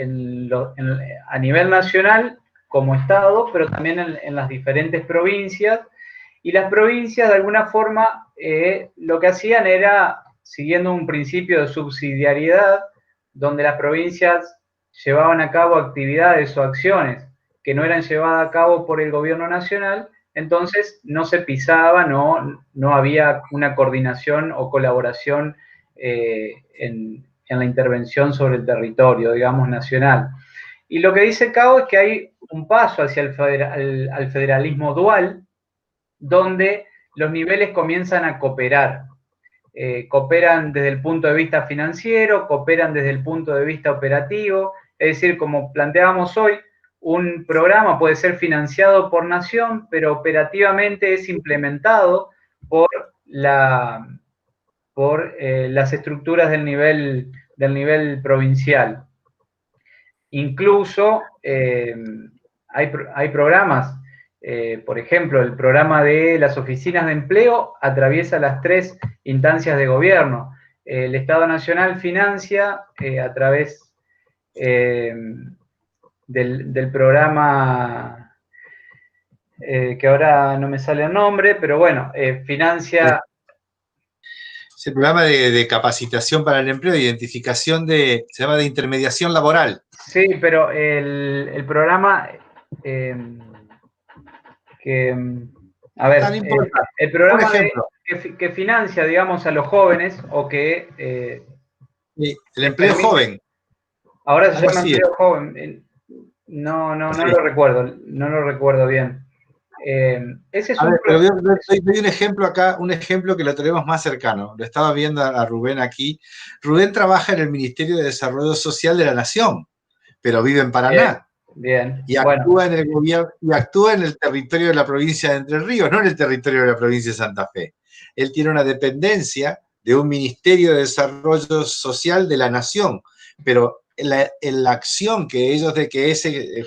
a nivel nacional como Estado, pero también en las diferentes provincias, y las provincias de alguna forma lo que hacían era, siguiendo un principio de subsidiariedad, donde las provincias llevaban a cabo actividades o acciones que no eran llevadas a cabo por el gobierno nacional, entonces no se pisaba, no había una coordinación o colaboración en la intervención sobre el territorio, digamos, nacional. Y lo que dice Cao es que hay un paso hacia al federalismo dual, donde los niveles comienzan a cooperar. Cooperan desde el punto de vista financiero, cooperan desde el punto de vista operativo, es decir, como planteábamos hoy, un programa puede ser financiado por nación, pero operativamente es implementado por las estructuras del nivel provincial. Incluso hay programas, por ejemplo, el programa de las oficinas de empleo atraviesa las 3 instancias de gobierno. El Estado Nacional financia a través del programa, que ahora no me sale el nombre, pero bueno, financia... Es el programa de capacitación para el empleo, de identificación se llama de intermediación laboral. Sí, pero el programa a ver, el programa que financia, digamos, a los jóvenes o que... sí, el empleo joven. Ahora se llama empleo joven. No lo recuerdo bien. Ese es pero doy un ejemplo acá, un ejemplo que lo tenemos más cercano. Lo estaba viendo a Rubén aquí. Rubén trabaja en el Ministerio de Desarrollo Social de la Nación, pero vive en Paraná. Bien. Y actúa en el gobierno, y actúa en el territorio de la provincia de Entre Ríos, no en el territorio de la provincia de Santa Fe. Él tiene una dependencia de un Ministerio de Desarrollo Social de la Nación, pero la acción que ellos,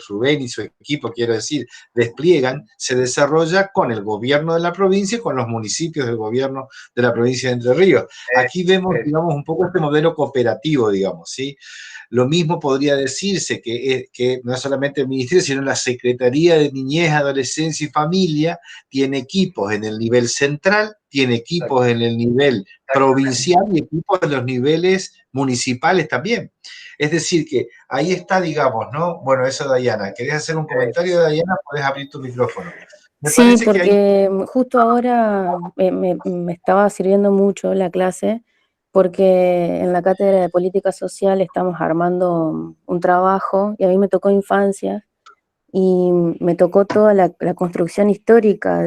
Rubén y su equipo, quiero decir, despliegan, se desarrolla con el gobierno de la provincia y con los municipios del gobierno de la provincia de Entre Ríos. Aquí vemos, digamos, un poco este modelo cooperativo, digamos, ¿sí? Lo mismo podría decirse que no es solamente el Ministerio, sino la Secretaría de Niñez, Adolescencia y Familia tiene equipos en el nivel central, tiene equipos en el nivel provincial y equipos en los niveles municipales también. Es decir, que ahí está, digamos, ¿no? Bueno, eso, Dayana. ¿Querés hacer un comentario, Dayana? Podés abrir tu micrófono. Sí, porque justo ahora me estaba sirviendo mucho la clase, porque en la cátedra de política social estamos armando un trabajo y a mí me tocó infancia y me tocó toda la construcción histórica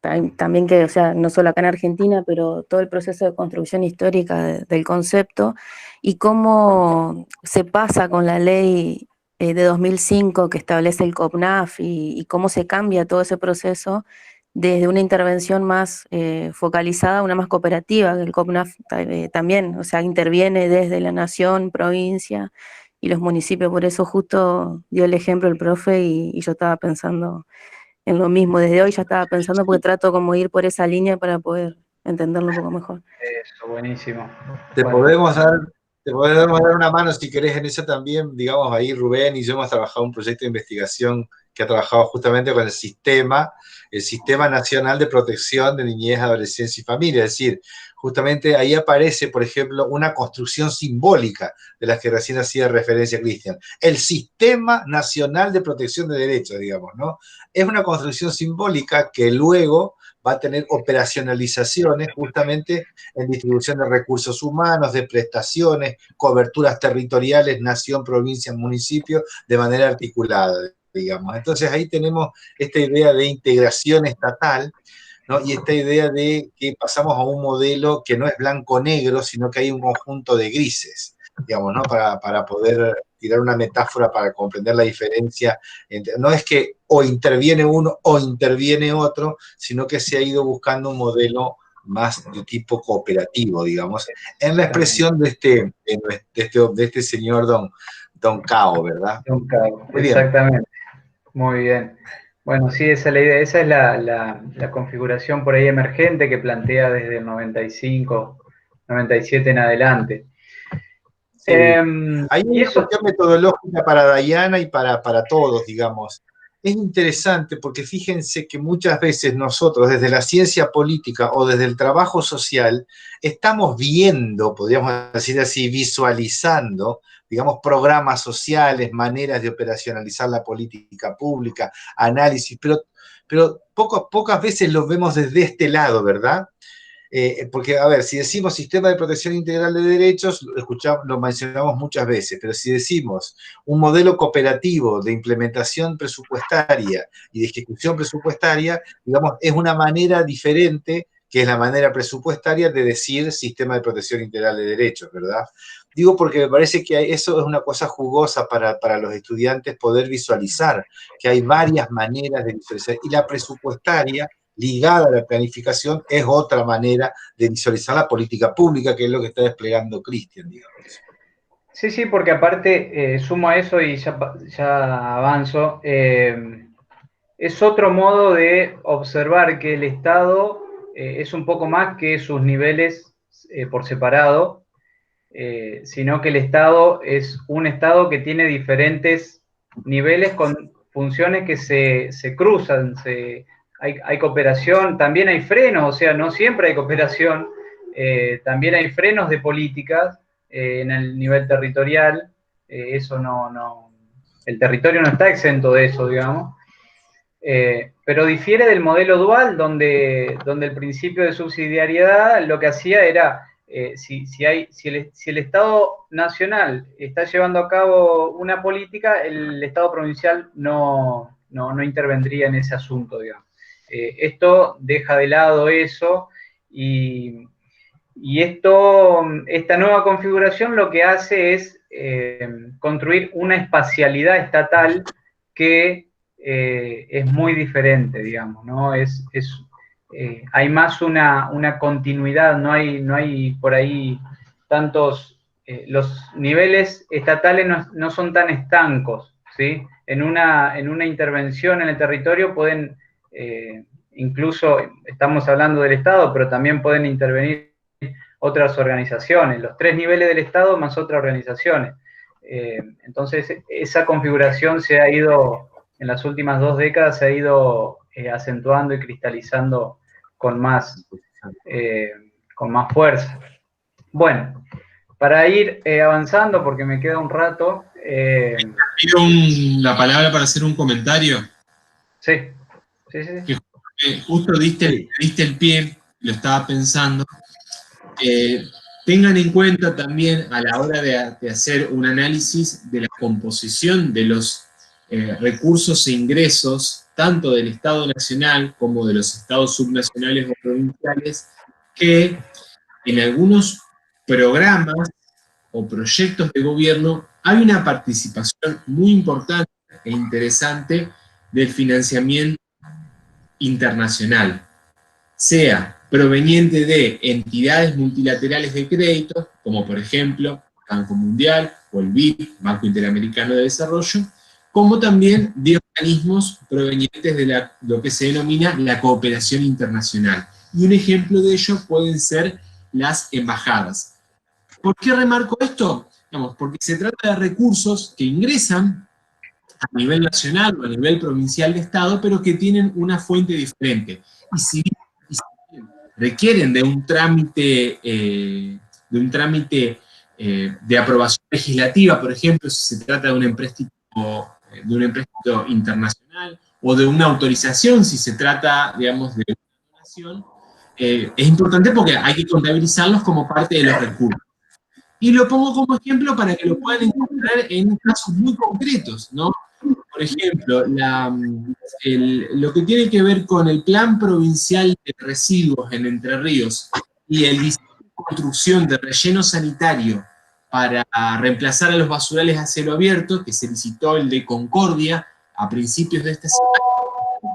también que, o sea, no solo acá en Argentina, pero todo el proceso de construcción histórica del concepto y cómo se pasa con la ley de 2005 que establece el COPNAF y cómo se cambia todo ese proceso desde una intervención más focalizada a una más cooperativa, que el COPNAF también, o sea, interviene desde la nación, provincia y los municipios. Por eso justo dio el ejemplo el profe y yo estaba pensando en lo mismo. Desde hoy ya estaba pensando porque trato como ir por esa línea para poder entenderlo un poco mejor. Eso, buenísimo. Te podemos dar una mano si querés en eso también. Digamos, ahí Rubén y yo hemos trabajado un proyecto de investigación que ha trabajado justamente con el Sistema Nacional de Protección de Niñez, Adolescencia y Familia. Es decir, justamente ahí aparece, por ejemplo, una construcción simbólica de la que recién hacía referencia Cristian. El Sistema Nacional de Protección de Derechos, digamos, ¿no? Es una construcción simbólica que luego va a tener operacionalizaciones justamente en distribución de recursos humanos, de prestaciones, coberturas territoriales, nación, provincia, municipio, de manera articulada, digamos. Entonces ahí tenemos esta idea de integración estatal, ¿no? Y esta idea de que pasamos a un modelo que no es blanco-negro, sino que hay un conjunto de grises, digamos, ¿no? Para poder tirar una metáfora para comprender la diferencia. No es que o interviene uno o interviene otro, sino que se ha ido buscando un modelo más de tipo cooperativo, digamos, en la expresión de este señor Don Cao, ¿verdad? Don Cao, exactamente. Muy bien. Bueno, sí, esa es la idea, esa es la configuración por ahí emergente que plantea desde el 95, 97 en adelante. Sí. Hay una cuestión metodológica para Diana y para todos, digamos. Es interesante porque fíjense que muchas veces nosotros desde la ciencia política o desde el trabajo social estamos viendo, podríamos decir así, visualizando, digamos, programas sociales, maneras de operacionalizar la política pública, análisis, pero pocas veces lo vemos desde este lado, ¿verdad? Porque, a ver, si decimos sistema de protección integral de derechos, lo mencionamos muchas veces, pero si decimos un modelo cooperativo de implementación presupuestaria y de ejecución presupuestaria, digamos, es una manera diferente, que es la manera presupuestaria de decir sistema de protección integral de derechos, ¿verdad? Digo porque me parece que eso es una cosa jugosa para los estudiantes poder visualizar, que hay varias maneras de visualizar, y la presupuestaria ligada a la planificación es otra manera de visualizar la política pública, que es lo que está desplegando Cristian, digamos. Sí, sí, porque aparte, sumo a eso y ya avanzo, es otro modo de observar que el Estado es un poco más que sus niveles por separado, sino que el Estado es un Estado que tiene diferentes niveles con funciones que se cruzan, hay cooperación, también hay frenos, o sea, no siempre hay cooperación, también hay frenos de políticas en el nivel territorial, eso no, el territorio no está exento de eso, digamos, pero difiere del modelo dual, donde el principio de subsidiariedad lo que hacía era, si el Estado nacional está llevando a cabo una política, el Estado provincial no intervendría en ese asunto, digamos. Esto deja de lado eso y esta nueva configuración lo que hace es construir una espacialidad estatal que es muy diferente, digamos, ¿no? Hay más una continuidad, no hay por ahí tantos, los niveles estatales no son tan estancos, ¿sí? En una intervención en el territorio pueden, incluso estamos hablando del Estado, pero también pueden intervenir otras organizaciones, los 3 niveles del Estado más otras organizaciones. Entonces, esa configuración se ha ido, en las últimas 2 décadas, se ha ido acentuando y cristalizando con más fuerza. Bueno, para ir avanzando, porque me queda un rato. Pido la palabra para hacer un comentario. Sí. Que justo diste el pie, lo estaba pensando. Tengan en cuenta también a la hora de hacer un análisis de la composición de los recursos e ingresos, tanto del Estado nacional como de los estados subnacionales o provinciales, que en algunos programas o proyectos de gobierno hay una participación muy importante e interesante del financiamiento internacional, sea proveniente de entidades multilaterales de crédito, como por ejemplo Banco Mundial o el BID, Banco Interamericano de Desarrollo, como también de organismos provenientes de lo que se denomina la cooperación internacional. Y un ejemplo de ello pueden ser las embajadas. ¿Por qué remarco esto? Porque se trata de recursos que ingresan a nivel nacional o a nivel provincial de Estado, pero que tienen una fuente diferente. Y si bien requieren de un trámite, de aprobación legislativa, por ejemplo, si se trata de un empréstito internacional, o de una autorización si se trata, digamos, de una donación, es importante porque hay que contabilizarlos como parte de los recursos. Y lo pongo como ejemplo para que lo puedan encontrar en casos muy concretos, ¿no? Por ejemplo, lo que tiene que ver con el Plan Provincial de Residuos en Entre Ríos y el diseño y construcción de relleno sanitario para reemplazar a los basurales a cielo abierto, que se licitó el de Concordia a principios de esta semana,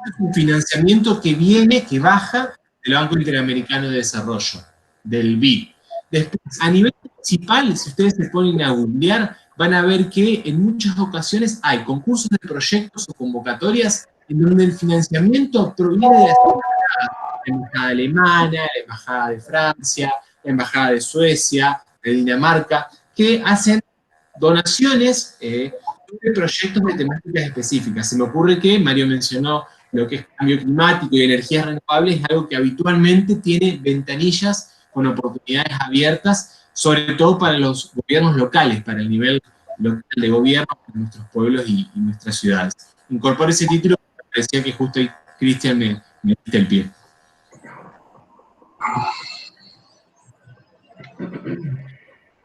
es un financiamiento que baja del Banco Interamericano de Desarrollo, del BID. Después, a nivel municipal, si ustedes se ponen a googlear, van a ver que en muchas ocasiones hay concursos de proyectos o convocatorias en donde el financiamiento proviene de la embajada alemana, la embajada de Francia, la embajada de Suecia, de Dinamarca, que hacen donaciones de proyectos de temáticas específicas. Se me ocurre que Mario mencionó lo que es cambio climático y energías renovables, es algo que habitualmente tiene ventanillas con oportunidades abiertas, sobre todo para los gobiernos locales, para el nivel local de gobierno de nuestros pueblos y nuestras ciudades. Incorporo ese título, me parecía que justo ahí Cristian me diste el pie.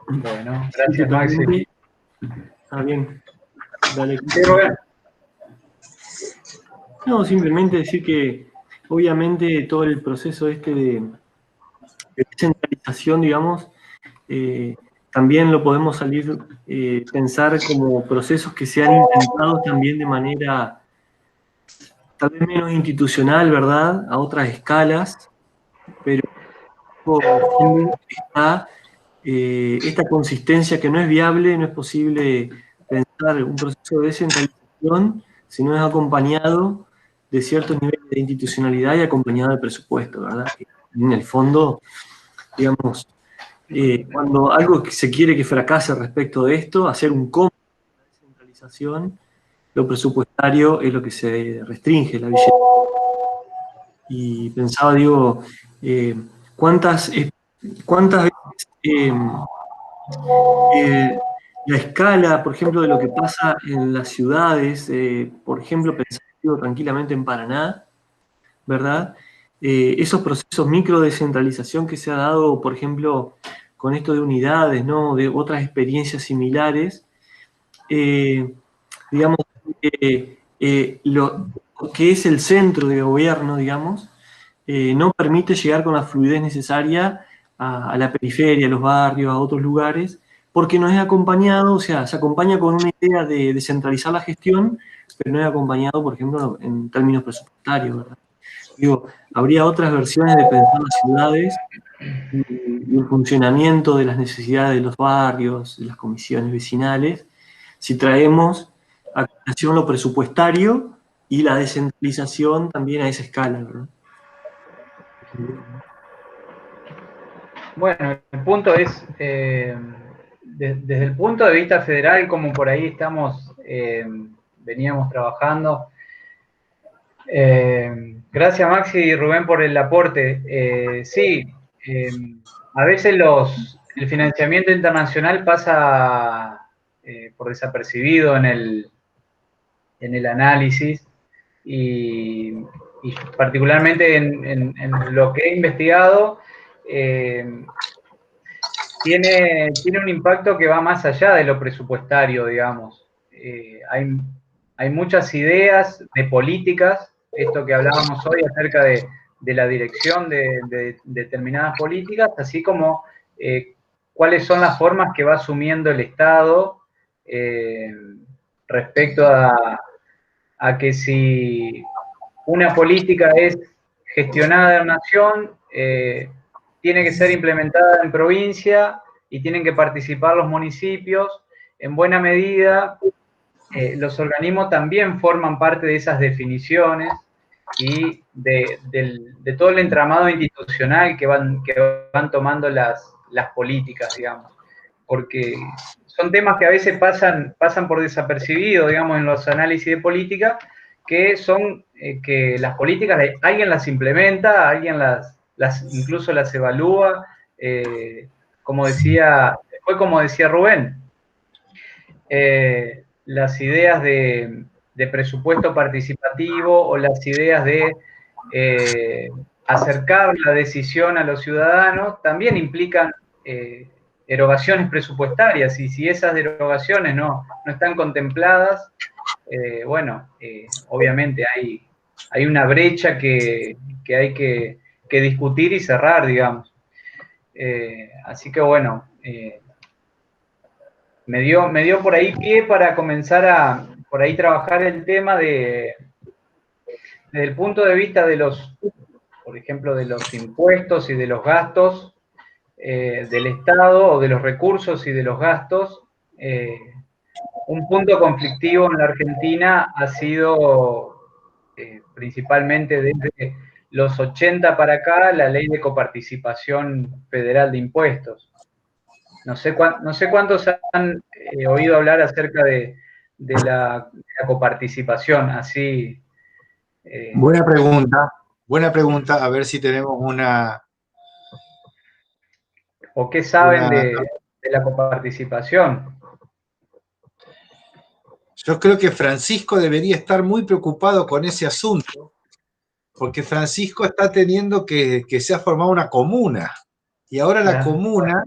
Bueno, gracias, Maxi. Ah, bien. Dale. No, simplemente decir que obviamente todo el proceso de descentralización, digamos, también lo podemos pensar como procesos que se han intentado también de manera tal vez menos institucional, ¿verdad? A otras escalas, pero está esta consistencia que no es viable, no es posible pensar un proceso de descentralización si no es acompañado de ciertos niveles de institucionalidad y acompañado de presupuesto, ¿verdad? En el fondo, digamos, cuando algo se quiere que fracase respecto de esto, hacer un cómputo de descentralización, lo presupuestario es lo que se restringe, la billetera. Y pensaba, digo, ¿cuántas veces la escala, por ejemplo, de lo que pasa en las ciudades, por ejemplo, pensando tranquilamente en Paraná, ¿verdad? Esos procesos micro descentralización que se ha dado, por ejemplo, con esto de unidades, ¿no? De otras experiencias similares, digamos, lo que es el centro de gobierno, digamos, no permite llegar con la fluidez necesaria a la periferia, a los barrios, a otros lugares, porque no es acompañado, o sea, se acompaña con una idea de descentralizar la gestión, pero no es acompañado, por ejemplo, en términos presupuestarios, ¿verdad? Digo, habría otras versiones de pensar las ciudades y el funcionamiento de las necesidades de los barrios, de las comisiones vecinales, si traemos a colación lo presupuestario y la descentralización también a esa escala, ¿verdad? Bueno, el punto es, desde el punto de vista federal, como por ahí veníamos trabajando. Gracias, Maxi y Rubén, por el aporte. Sí, a veces el financiamiento internacional pasa por desapercibido en el análisis y particularmente en lo que he investigado, tiene un impacto que va más allá de lo presupuestario, digamos. Hay muchas ideas de políticas, esto que hablábamos hoy acerca de la dirección de determinadas políticas, así como cuáles son las formas que va asumiendo el Estado respecto a que si una política es gestionada en nación, tiene que ser implementada en provincia y tienen que participar los municipios. En buena medida, los organismos también forman parte de esas definiciones y de todo el entramado institucional que van tomando las políticas, digamos. Porque son temas que a veces pasan por desapercibido, digamos, en los análisis de política, que son que las políticas alguien las implementa, alguien las incluso las evalúa, como decía Rubén, las ideas de presupuesto participativo o las ideas de acercar la decisión a los ciudadanos también implican erogaciones presupuestarias, y si esas derogaciones no están contempladas, bueno, obviamente hay una brecha que hay que discutir y cerrar, digamos. Así que bueno, me dio por ahí pie para comenzar a por ahí trabajar el tema desde el punto de vista de por ejemplo, de los impuestos y de los gastos del Estado, o de los recursos y de los gastos. Un punto conflictivo en la Argentina ha sido principalmente desde los 80 para acá la ley de coparticipación federal de impuestos. No sé cuántos han oído hablar acerca de la coparticipación, así. Buena pregunta, a ver si tenemos una... ¿O qué saben de la coparticipación? Yo creo que Francisco debería estar muy preocupado con ese asunto, porque Francisco está teniendo que se ha formado una comuna, y ahora la comuna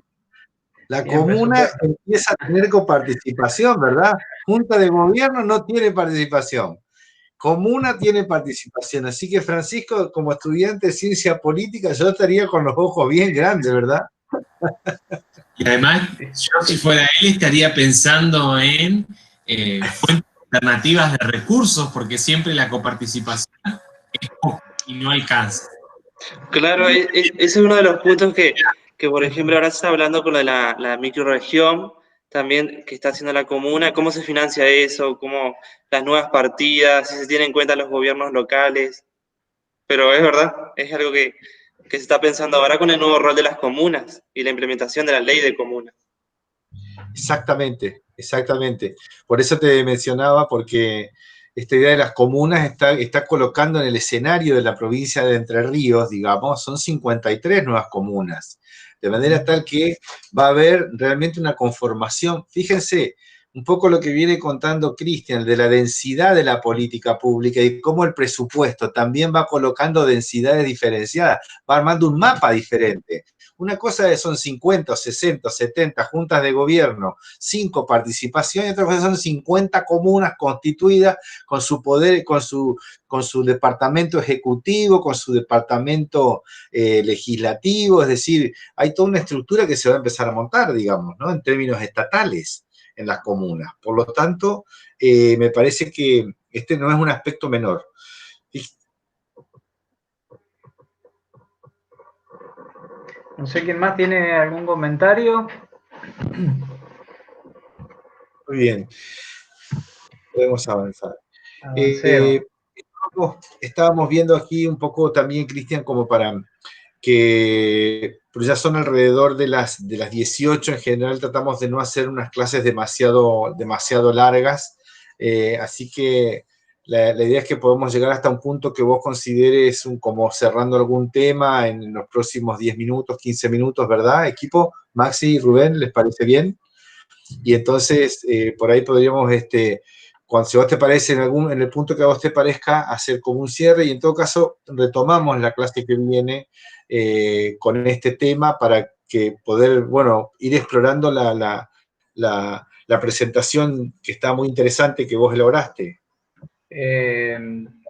empieza a tener coparticipación, ¿verdad? Junta de gobierno no tiene participación, comuna tiene participación, así que Francisco, como estudiante de ciencia política, yo estaría con los ojos bien grandes, ¿verdad? Y además, yo si fuera él estaría pensando en fuentes alternativas de recursos, porque siempre la coparticipación es poco y no alcanza. Claro, ese es uno de los puntos que por ejemplo, ahora se está hablando con la microrregión, también que está haciendo la comuna, cómo se financia eso, cómo las nuevas partidas, si se tienen en cuenta los gobiernos locales. Pero es verdad, es algo que se está pensando ahora con el nuevo rol de las comunas y la implementación de la ley de comunas. Exactamente. Por eso te mencionaba, porque esta idea de las comunas está colocando en el escenario de la provincia de Entre Ríos, digamos, son 53 nuevas comunas, de manera tal que va a haber realmente una conformación. Fíjense un poco lo que viene contando Cristian, de la densidad de la política pública y cómo el presupuesto también va colocando densidades diferenciadas, va armando un mapa diferente. Una cosa son 50, 60, 70 juntas de gobierno, 5 participaciones, y otra cosa son 50 comunas constituidas con su poder, con su departamento ejecutivo, con su departamento legislativo, es decir, hay toda una estructura que se va a empezar a montar, digamos, ¿no? En términos estatales en las comunas. Por lo tanto, me parece que este no es un aspecto menor. No sé quién más tiene algún comentario. Muy bien. Podemos avanzar. Estábamos viendo aquí un poco también, Cristian, como para que, pero ya son alrededor de las 18, en general tratamos de no hacer unas clases demasiado largas, así que la idea es que podemos llegar hasta un punto que vos consideres como cerrando algún tema en los próximos 10 minutos, 15 minutos, ¿verdad, equipo? Maxi y Rubén, ¿les parece bien? Y entonces, por ahí podríamos, si a vos te parece, en el punto que a vos te parezca, hacer como un cierre, y en todo caso retomamos la clase que viene con este tema para que poder, bueno, ir explorando la presentación que está muy interesante que vos elaboraste.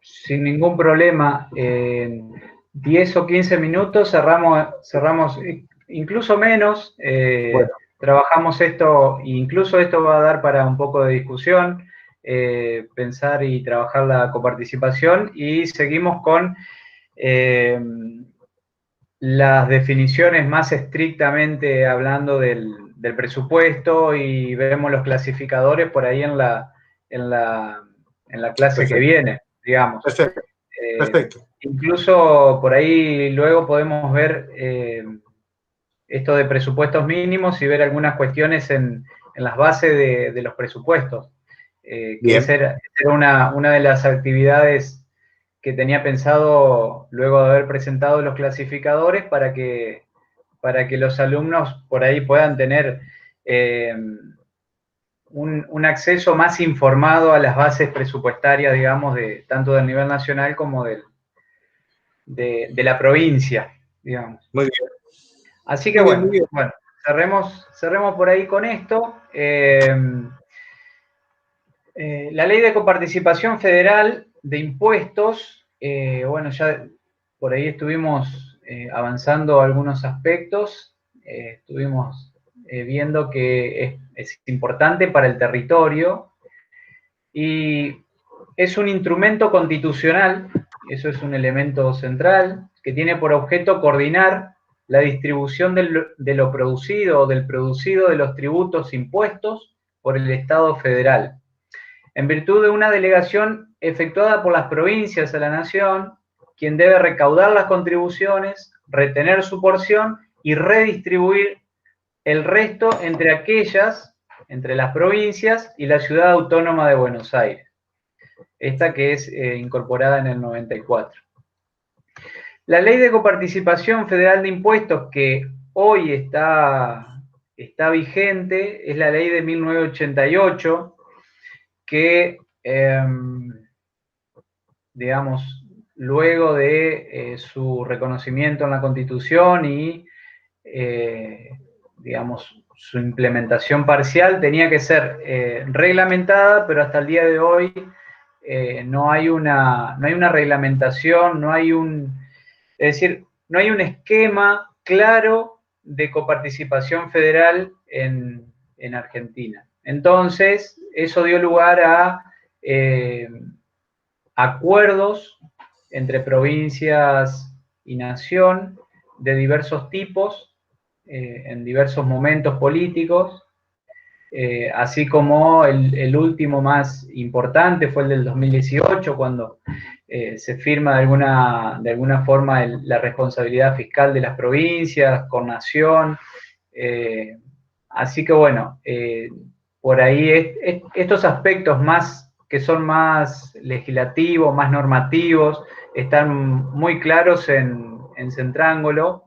Sin ningún problema. 10 o 15 minutos cerramos incluso menos. Bueno. Trabajamos esto, incluso esto va a dar para un poco de discusión, pensar y trabajar la coparticipación, y seguimos con las definiciones más estrictamente hablando del presupuesto, y vemos los clasificadores por ahí en la clase Perfecto. Que viene, digamos. Perfecto. Incluso por ahí luego podemos ver esto de presupuestos mínimos y ver algunas cuestiones en las bases de los presupuestos, que esa era una de las actividades que tenía pensado, luego de haber presentado los clasificadores, para que los alumnos por ahí puedan tener un acceso más informado a las bases presupuestarias, digamos, tanto del nivel nacional como de la provincia, digamos. Muy bien. Así que bueno, cerremos por ahí con esto. La ley de coparticipación federal de impuestos, bueno, ya por ahí estuvimos avanzando algunos aspectos, estuvimos viendo que es importante para el territorio y es un instrumento constitucional, eso es un elemento central, que tiene por objeto coordinar la distribución de lo producido o del producido de los tributos impuestos por el Estado federal, en virtud de una delegación efectuada por las provincias a la Nación, quien debe recaudar las contribuciones, retener su porción y redistribuir el resto entre las provincias y la Ciudad Autónoma de Buenos Aires. Esta que es incorporada en el 94. La Ley de Coparticipación Federal de Impuestos que hoy está vigente es la Ley de 1988, que, digamos, luego de su reconocimiento en la Constitución y, digamos, su implementación parcial, tenía que ser reglamentada, pero hasta el día de hoy no hay una reglamentación, es decir, no hay un esquema claro de coparticipación federal en Argentina. Entonces, eso dio lugar a acuerdos entre provincias y nación de diversos tipos, en diversos momentos políticos, así como el último más importante fue el del 2018, cuando se firma de alguna forma la responsabilidad fiscal de las provincias con nación. Así que bueno, por ahí estos aspectos que son más legislativos, más normativos, están muy claros en Centrángulo.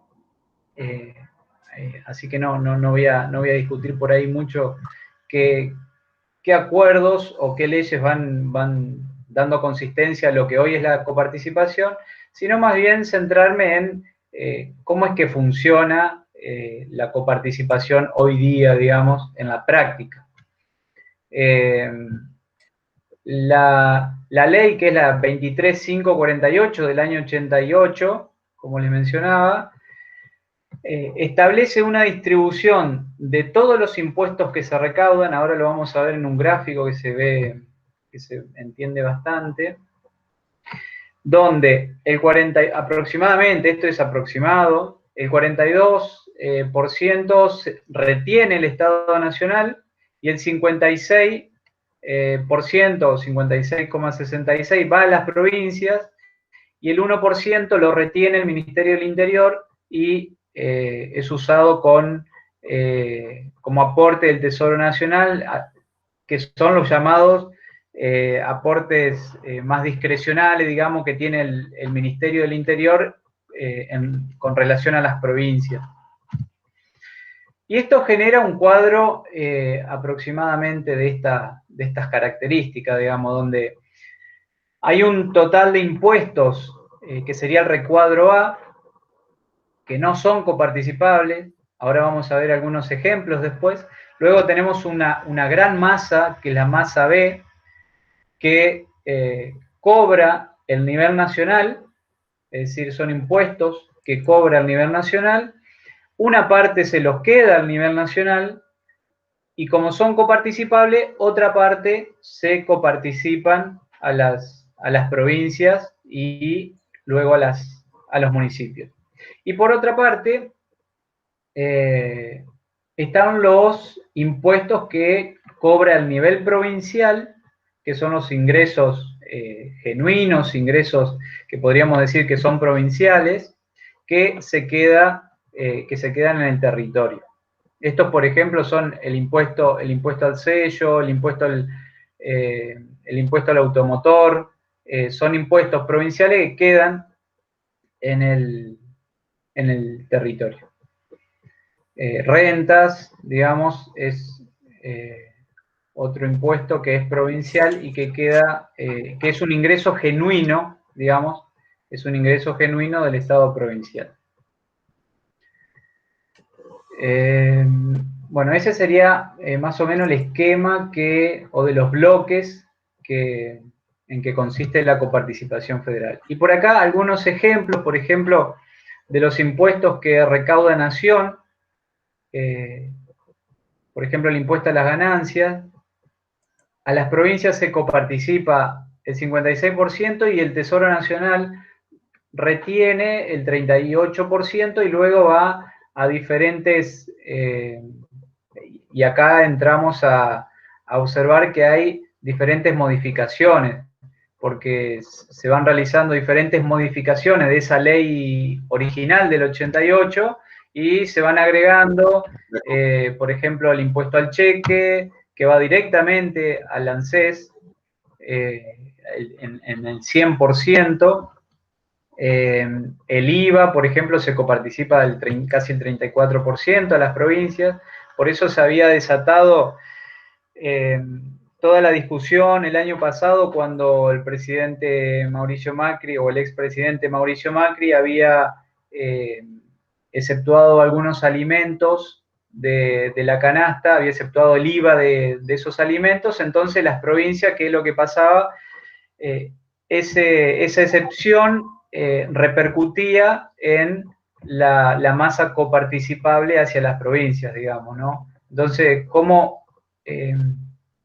Así que no voy a discutir por ahí mucho qué acuerdos o qué leyes van dando consistencia a lo que hoy es la coparticipación, sino más bien centrarme en cómo es que funciona la coparticipación hoy día, digamos, en la práctica. La ley, que es la 23548 del año 88, como les mencionaba, establece una distribución de todos los impuestos que se recaudan. Ahora lo vamos a ver en un gráfico que se entiende bastante, donde aproximadamente, esto es aproximado, el 42% retiene el Estado Nacional y el 56% o 56,66% va a las provincias y el 1% lo retiene el Ministerio del Interior y es usado como aporte del Tesoro Nacional, que son los llamados aportes más discrecionales, digamos, que tiene el Ministerio del Interior con relación a las provincias. Y esto genera un cuadro aproximadamente de estas características, digamos, donde hay un total de impuestos que sería el recuadro A, que no son coparticipables. Ahora vamos a ver algunos ejemplos después. Luego tenemos una gran masa, que es la masa B, que cobra el nivel nacional, es decir, son impuestos que cobra el nivel nacional. Una parte se los queda al nivel nacional y como son coparticipables, otra parte se coparticipan a las provincias y luego a los municipios. Y por otra parte, están los impuestos que cobra el nivel provincial, que son los ingresos genuinos, ingresos que podríamos decir que son provinciales, que se quedan en el territorio. Estos, por ejemplo, son el impuesto al sello, el impuesto al automotor, son impuestos provinciales que quedan en el territorio. Rentas, digamos, es otro impuesto que es provincial y que queda, que es un ingreso genuino, digamos, es un ingreso genuino del Estado provincial. Bueno, ese sería más o menos el esquema o de los bloques en que consiste la coparticipación federal. Y por acá algunos ejemplos, por ejemplo, de los impuestos que recauda Nación, por ejemplo, el impuesto a las ganancias. A las provincias se coparticipa el 56% y el Tesoro Nacional retiene el 38% y luego va a diferentes, y acá entramos a observar que hay diferentes modificaciones, porque se van realizando diferentes modificaciones de esa ley original del 88 y se van agregando, por ejemplo, el impuesto al cheque, que va directamente al ANSES en el 100%. El IVA, por ejemplo, se coparticipa casi el 34% a las provincias. Por eso se había desatado toda la discusión el año pasado cuando el presidente Mauricio Macri o el expresidente Mauricio Macri había exceptuado algunos alimentos de la canasta, había exceptuado el IVA de esos alimentos. Entonces las provincias, ¿qué es lo que pasaba? Esa excepción repercutía en la masa coparticipable hacia las provincias, digamos, ¿no? Entonces,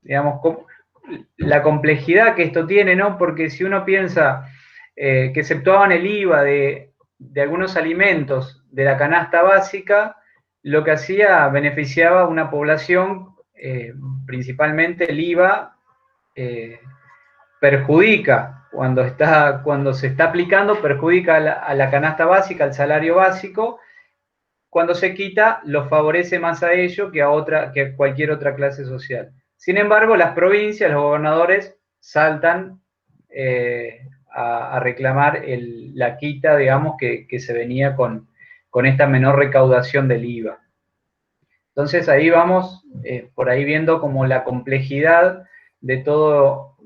digamos, la complejidad que esto tiene, ¿no? Porque si uno piensa que exceptuaban el IVA de algunos alimentos de la canasta básica, lo que hacía beneficiaba a una población, principalmente el IVA perjudica, cuando se está aplicando, perjudica a la canasta básica, al salario básico. Cuando se quita, los favorece más a ellos que a cualquier otra clase social. Sin embargo, las provincias, los gobernadores saltan a reclamar la quita, digamos, que se venía con esta menor recaudación del IVA. Entonces ahí vamos por ahí viendo como la complejidad de todo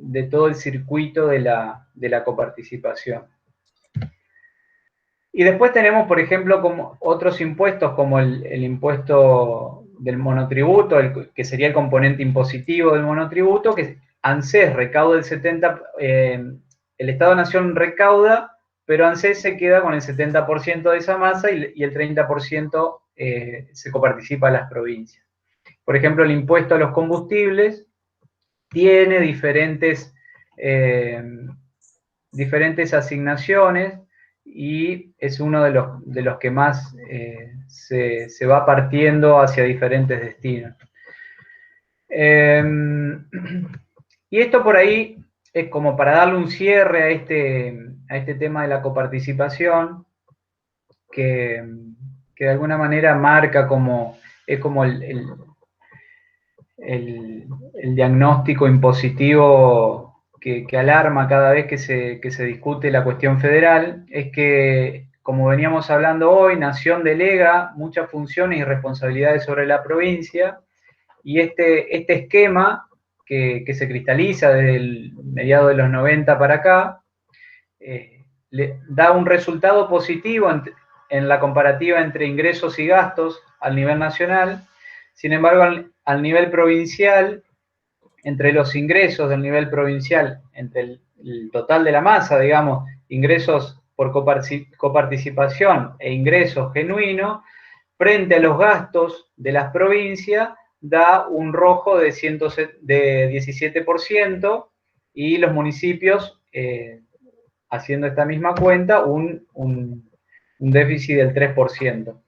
el circuito de la coparticipación. Y después tenemos, por ejemplo, como otros impuestos, como el impuesto del monotributo, que sería el componente impositivo del monotributo, que ANSES recauda el 70%, el Estado-Nación recauda, pero ANSES se queda con el 70% de esa masa y el 30% se coparticipa a las provincias. Por ejemplo, el impuesto a los combustibles tiene diferentes asignaciones y es uno de los que más se va partiendo hacia diferentes destinos. Y esto por ahí es como para darle un cierre a este tema de la coparticipación, que de alguna manera marca es como el diagnóstico impositivo que alarma cada vez que se discute la cuestión federal, es que, como veníamos hablando hoy, Nación delega muchas funciones y responsabilidades sobre la provincia, y este esquema que se cristaliza desde el mediado de los 90 para acá, le da un resultado positivo en la comparativa entre ingresos y gastos al nivel nacional. Sin embargo, al nivel provincial, entre los ingresos del nivel provincial, entre el total de la masa, digamos, ingresos por coparticipación e ingresos genuinos, frente a los gastos de las provincias, da un rojo de 17%, y los municipios, haciendo esta misma cuenta, un déficit del 3%.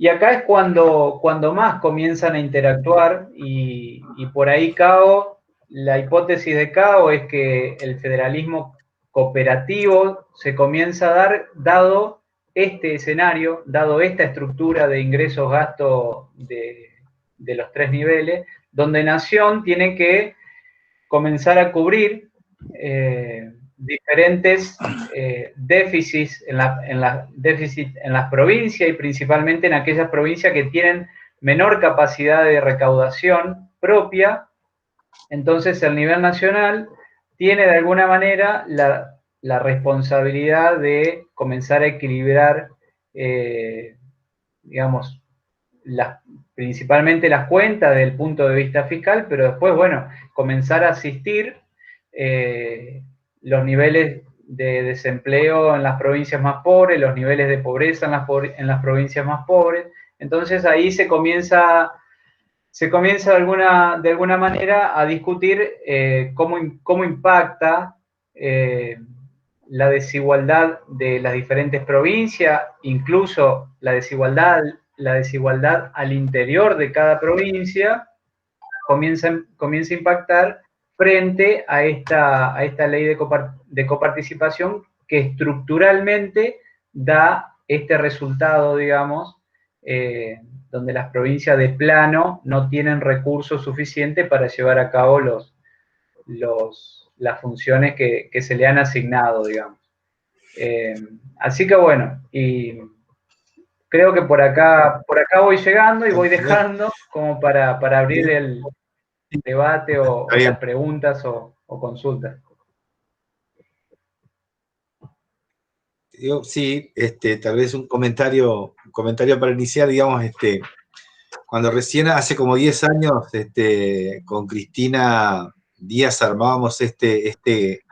Y acá es cuando más comienzan a interactuar, y por ahí la hipótesis de Cao es que el federalismo cooperativo se comienza a dar dado este escenario, dado esta estructura de ingresos-gastos de los tres niveles, donde Nación tiene que comenzar a cubrir diferentes déficits en las provincias y principalmente en aquellas provincias que tienen menor capacidad de recaudación propia. Entonces el nivel nacional tiene de alguna manera la responsabilidad de comenzar a equilibrar, digamos, principalmente las cuentas desde el punto de vista fiscal, pero después, bueno, comenzar a asistir los niveles de desempleo en las provincias más pobres, los niveles de pobreza en las provincias más pobres. Entonces ahí se comienza de alguna manera a discutir cómo impacta la desigualdad de las diferentes provincias, incluso la desigualdad al interior de cada provincia, comienza a impactar frente a esta ley de coparticipación que estructuralmente da este resultado, digamos, donde las provincias de plano no tienen recursos suficientes para llevar a cabo las funciones que se le han asignado, digamos. Así que bueno, y creo que por acá voy llegando y voy dejando como para abrir el debate o las preguntas o consultas. Sí, tal vez un comentario para iniciar, digamos, cuando recién hace como 10 años con Cristina Díaz armábamos este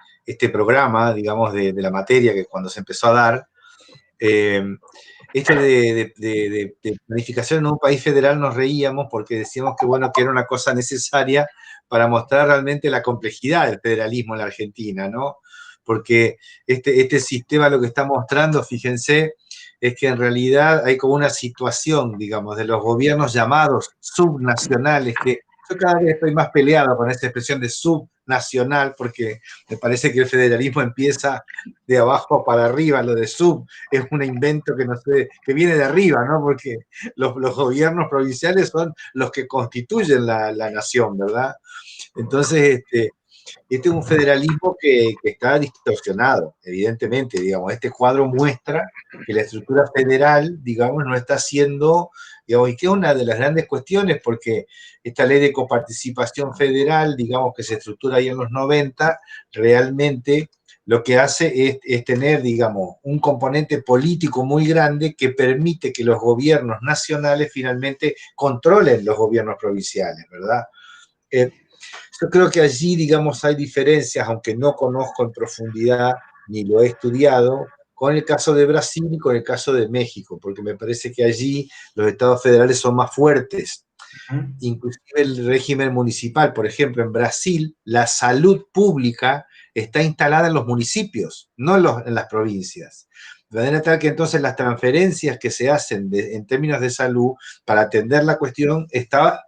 programa, digamos, de la materia que cuando se empezó a dar, esto de planificación en un país federal nos reíamos porque decíamos que, bueno, que era una cosa necesaria para mostrar realmente la complejidad del federalismo en la Argentina, ¿no? Porque este sistema lo que está mostrando, fíjense, es que en realidad hay como una situación, digamos, de los gobiernos llamados subnacionales, que yo cada vez estoy más peleado con esta expresión de subnacional, porque me parece que el federalismo empieza de abajo para arriba, lo de sub es un invento que no sé, que viene de arriba, ¿no? Porque los gobiernos provinciales son los que constituyen la nación, ¿verdad? Entonces, este es un federalismo que está distorsionado, evidentemente, digamos. Este cuadro muestra que la estructura federal, digamos, no está siendo, digamos, y que es una de las grandes cuestiones, porque esta ley de coparticipación federal, digamos, que se estructura ahí en los 90, realmente lo que hace es tener, digamos, un componente político muy grande que permite que los gobiernos nacionales finalmente controlen los gobiernos provinciales, ¿verdad? Yo creo que allí, digamos, hay diferencias, aunque no conozco en profundidad ni lo he estudiado, con el caso de Brasil y con el caso de México, porque me parece que allí los estados federales son más fuertes. Inclusive el régimen municipal, por ejemplo, en Brasil, la salud pública está instalada en los municipios, no en las provincias. De manera tal que entonces las transferencias que se hacen en términos de salud para atender la cuestión está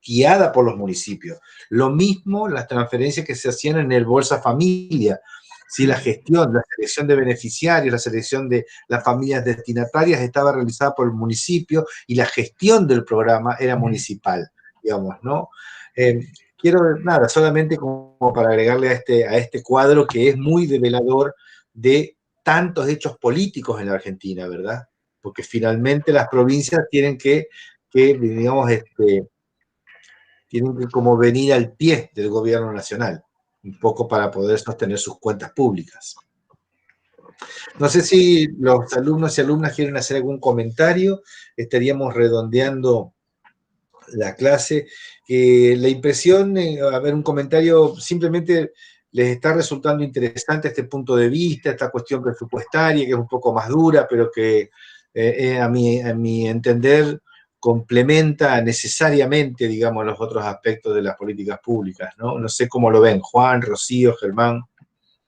guiada por los municipios. Lo mismo las transferencias que se hacían en el Bolsa Familia. Si la gestión, la selección de beneficiarios, la selección de las familias destinatarias estaba realizada por el municipio y la gestión del programa era municipal, digamos, ¿no? Quiero, nada, solamente como para agregarle a este cuadro que es muy develador de tantos hechos políticos en la Argentina, ¿verdad? Porque finalmente las provincias tienen que digamos, tienen que como venir al pie del gobierno nacional, un poco para poder sostener sus cuentas públicas. No sé si los alumnos y alumnas quieren hacer algún comentario, estaríamos redondeando la clase. La impresión, a ver, un comentario, simplemente les está resultando interesante este punto de vista, esta cuestión presupuestaria, que es un poco más dura, pero que a mi entender complementa necesariamente, digamos, los otros aspectos de las políticas públicas, ¿no? No sé cómo lo ven, Juan, Rocío, Germán,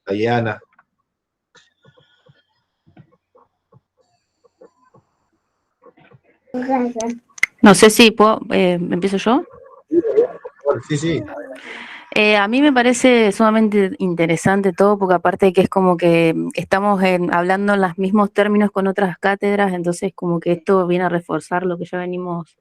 Dayana. No sé si puedo, ¿empiezo yo? Sí, sí. A mí me parece sumamente interesante todo, porque aparte de que es como que estamos hablando en los mismos términos con otras cátedras, entonces como que esto viene a reforzar lo que ya venimos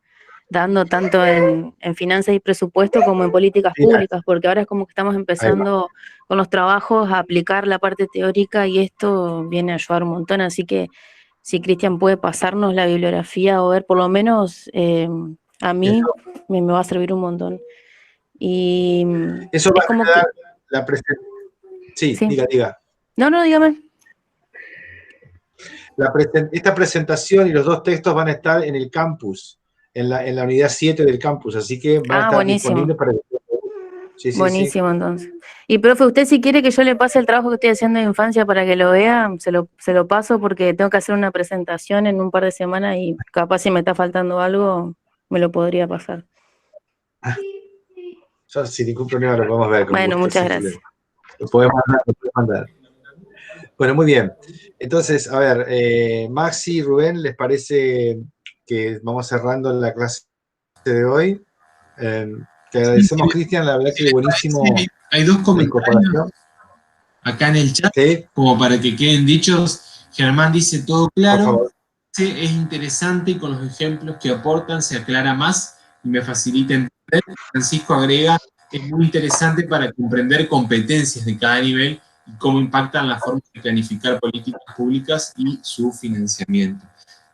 dando tanto en finanzas y presupuesto como en políticas públicas, porque ahora es como que estamos empezando con los trabajos a aplicar la parte teórica y esto viene a ayudar un montón, así que si Cristian puede pasarnos la bibliografía o ver por lo menos a mí me va a servir un montón. Y eso es va como a quedar que... la presentación. Sí, Sí. diga. No, dígame. Esta presentación y los 2 textos van a estar en el campus, en la unidad 7 del campus, así que van a estar Buenísimo. disponibles para que... Sí, buenísimo, sí. Entonces. Y profe, usted si quiere que yo le pase el trabajo que estoy haciendo de infancia para que lo vea, se lo paso porque tengo que hacer una presentación en un par de semanas y capaz si me está faltando algo, me lo podría pasar. Yo sin ningún problema lo podemos ver. Bueno, gusto, muchas gracias. Lo podemos mandar. Bueno, muy bien. Entonces, a ver, Maxi, Rubén, ¿les parece que vamos cerrando la clase de hoy? Te agradecemos, Cristian, la verdad que buenísimo. Hay 2 comentarios acá en el chat, ¿sí? Como para que queden dichos. Germán dice, todo claro, es interesante y con los ejemplos que aportan se aclara más y me facilita entender. Francisco agrega, es muy interesante para comprender competencias de cada nivel y cómo impactan la forma de planificar políticas públicas y su financiamiento.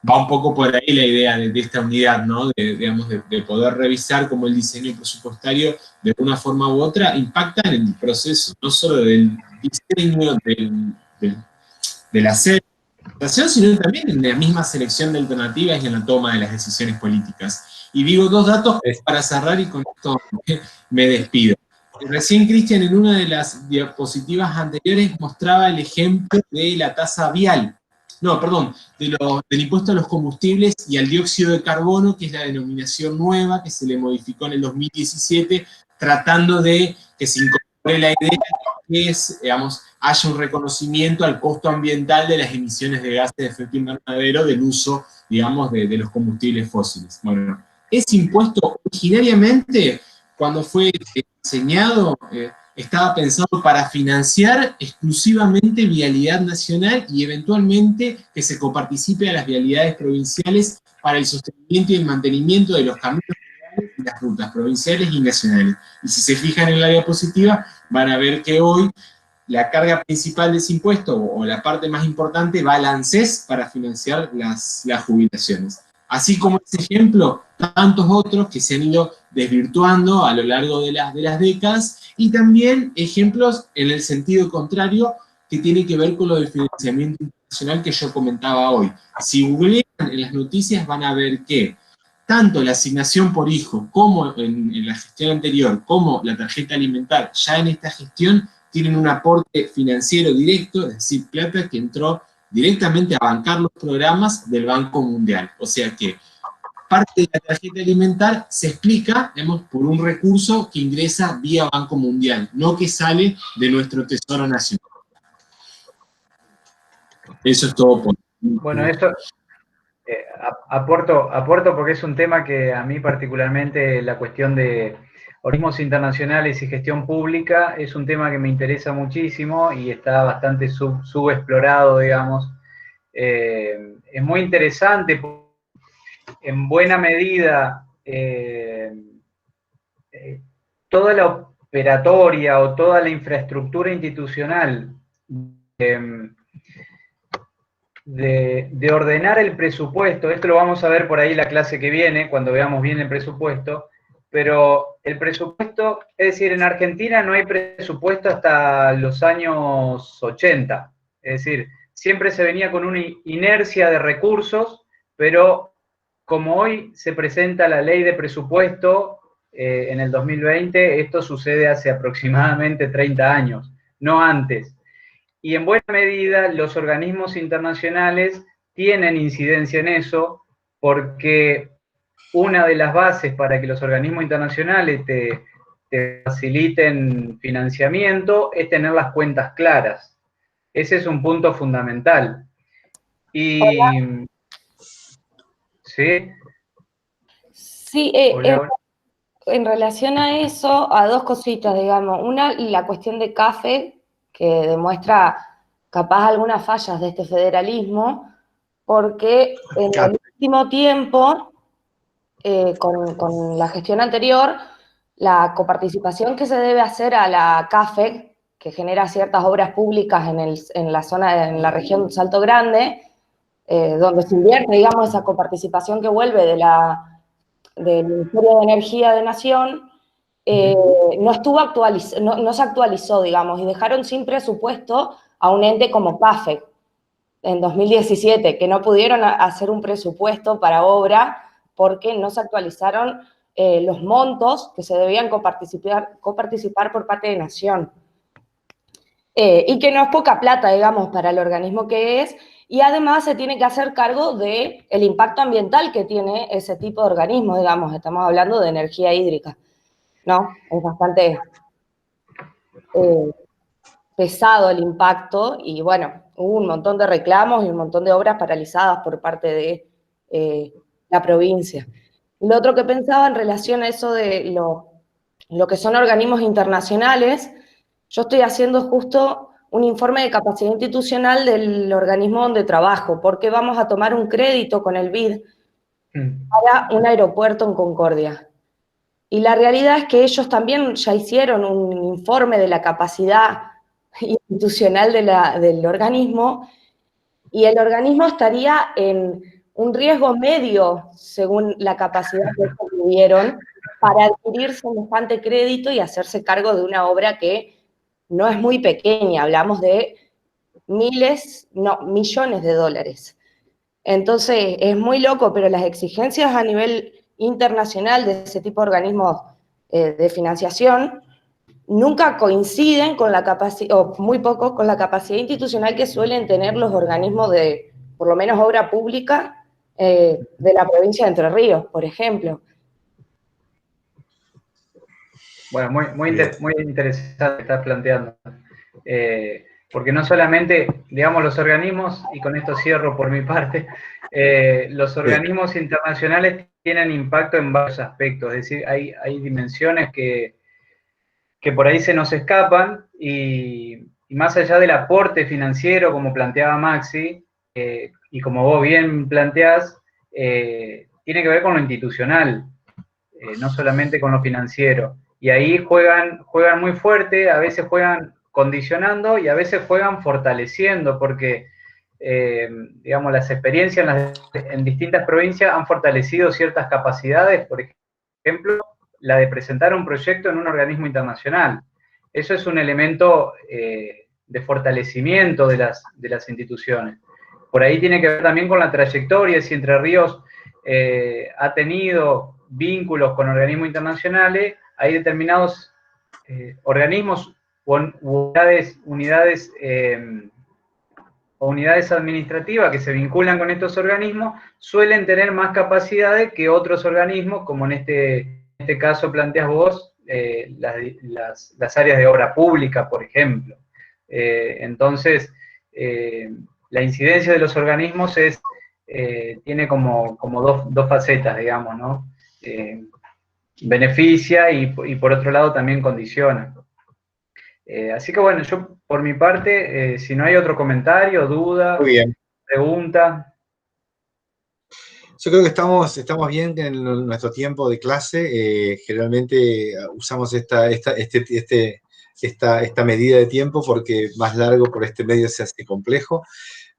Va un poco por ahí la idea de esta unidad, ¿no? De poder revisar cómo el diseño presupuestario, de una forma u otra, impacta en el proceso, no solo del diseño, de la selección, sino también en la misma selección de alternativas y en la toma de las decisiones políticas. Y digo 2 datos para cerrar y con esto me despido. Recién Cristian en una de las diapositivas anteriores mostraba el ejemplo de la tasa vial. No, perdón, del impuesto a los combustibles y al dióxido de carbono, que es la denominación nueva que se le modificó en el 2017, tratando de que se incorpore la idea de que digamos, haya un reconocimiento al costo ambiental de las emisiones de gases de efecto invernadero del uso, digamos, de los combustibles fósiles. Bueno, ese impuesto originariamente, cuando fue diseñado, estaba pensado para financiar exclusivamente vialidad nacional y eventualmente que se coparticipe a las vialidades provinciales para el sostenimiento y el mantenimiento de los caminos rurales y las rutas provinciales y nacionales. Y si se fijan en la diapositiva, van a ver que hoy la carga principal de ese impuesto, o la parte más importante, va al ANSES para financiar las jubilaciones. Así como ese ejemplo, tantos otros que se han ido desvirtuando a lo largo de las décadas, y también ejemplos en el sentido contrario que tiene que ver con lo del financiamiento internacional que yo comentaba hoy. Si googlean en las noticias van a ver que tanto la asignación por hijo como en la gestión anterior, como la tarjeta alimentar, ya en esta gestión tienen un aporte financiero directo, es decir, plata que entró directamente a bancar los programas del Banco Mundial. O sea que parte de la tarjeta alimentar se explica, digamos, por un recurso que ingresa vía Banco Mundial, no que sale de nuestro Tesoro Nacional. Eso es todo por... Bueno, esto aporto porque es un tema que a mí particularmente la cuestión de organismos internacionales y gestión pública es un tema que me interesa muchísimo y está bastante subexplorado, digamos. Es muy interesante, en buena medida, toda la operatoria o toda la infraestructura institucional de ordenar el presupuesto, esto lo vamos a ver por ahí la clase que viene, cuando veamos bien el presupuesto, pero el presupuesto, es decir, en Argentina no hay presupuesto hasta los años 80, es decir, siempre se venía con una inercia de recursos, pero como hoy se presenta la ley de presupuesto en el 2020, esto sucede hace aproximadamente 30 años, no antes. Y en buena medida los organismos internacionales tienen incidencia en eso, porque una de las bases para que los organismos internacionales te faciliten financiamiento es tener las cuentas claras. Ese es un punto fundamental. Y... ¿Sí? Sí, en relación a eso, a 2 cositas, digamos. Una, la cuestión de CAFE, que demuestra capaz algunas fallas de este federalismo, porque en el último tiempo, con la gestión anterior, la coparticipación que se debe hacer a la CAFE, que genera ciertas obras públicas en la zona, en la región Salto Grande, donde se invierte, digamos, esa coparticipación que vuelve del Ministerio de Energía de Nación, no se actualizó, digamos, y dejaron sin presupuesto a un ente como CAFE en 2017, que no pudieron hacer un presupuesto para obra porque no se actualizaron los montos que se debían coparticipar por parte de Nación. Y que no es poca plata, digamos, para el organismo que es, y además se tiene que hacer cargo del impacto ambiental que tiene ese tipo de organismo, digamos, estamos hablando de energía hídrica, ¿no? Es bastante pesado el impacto, y bueno, hubo un montón de reclamos y un montón de obras paralizadas por parte de la provincia. Lo otro que pensaba en relación a eso de lo que son organismos internacionales, yo estoy haciendo justo un informe de capacidad institucional del organismo donde trabajo, porque vamos a tomar un crédito con el BID para un aeropuerto en Concordia. Y la realidad es que ellos también ya hicieron un informe de la capacidad institucional del organismo, y el organismo estaría en un riesgo medio, según la capacidad que ellos tuvieron, para adquirir semejante crédito y hacerse cargo de una obra que no es muy pequeña, hablamos de millones de dólares. Entonces, es muy loco, pero las exigencias a nivel internacional de ese tipo de organismos de financiación nunca coinciden con la capacidad, o muy poco, con la capacidad institucional que suelen tener los organismos de, por lo menos, obra pública de la provincia de Entre Ríos, por ejemplo. Bueno, muy interesante estás planteando. Porque no solamente, digamos, los organismos, y con esto cierro por mi parte, los organismos internacionales tienen impacto en varios aspectos, es decir, hay dimensiones que por ahí se nos escapan, y más allá del aporte financiero, como planteaba Maxi, y como vos bien planteás, tiene que ver con lo institucional, no solamente con lo financiero. Y ahí juegan muy fuerte, a veces juegan condicionando y a veces juegan fortaleciendo, porque, digamos, las experiencias en distintas provincias han fortalecido ciertas capacidades, por ejemplo, la de presentar un proyecto en un organismo internacional. Eso es un elemento de fortalecimiento de las instituciones. Por ahí tiene que ver también con la trayectoria, si Entre Ríos ha tenido vínculos con organismos internacionales, hay determinados organismos o unidades administrativas que se vinculan con estos organismos, suelen tener más capacidades que otros organismos, como en este caso planteas vos, las áreas de obra pública, por ejemplo. Entonces, la incidencia de los organismos tiene como dos facetas, digamos, ¿no? Beneficia y por otro lado también condiciona. Así que bueno, yo por mi parte, si no hay otro comentario, duda, pregunta. Yo creo que estamos bien en nuestro tiempo de clase. Generalmente usamos esta medida de tiempo porque más largo por este medio se hace complejo.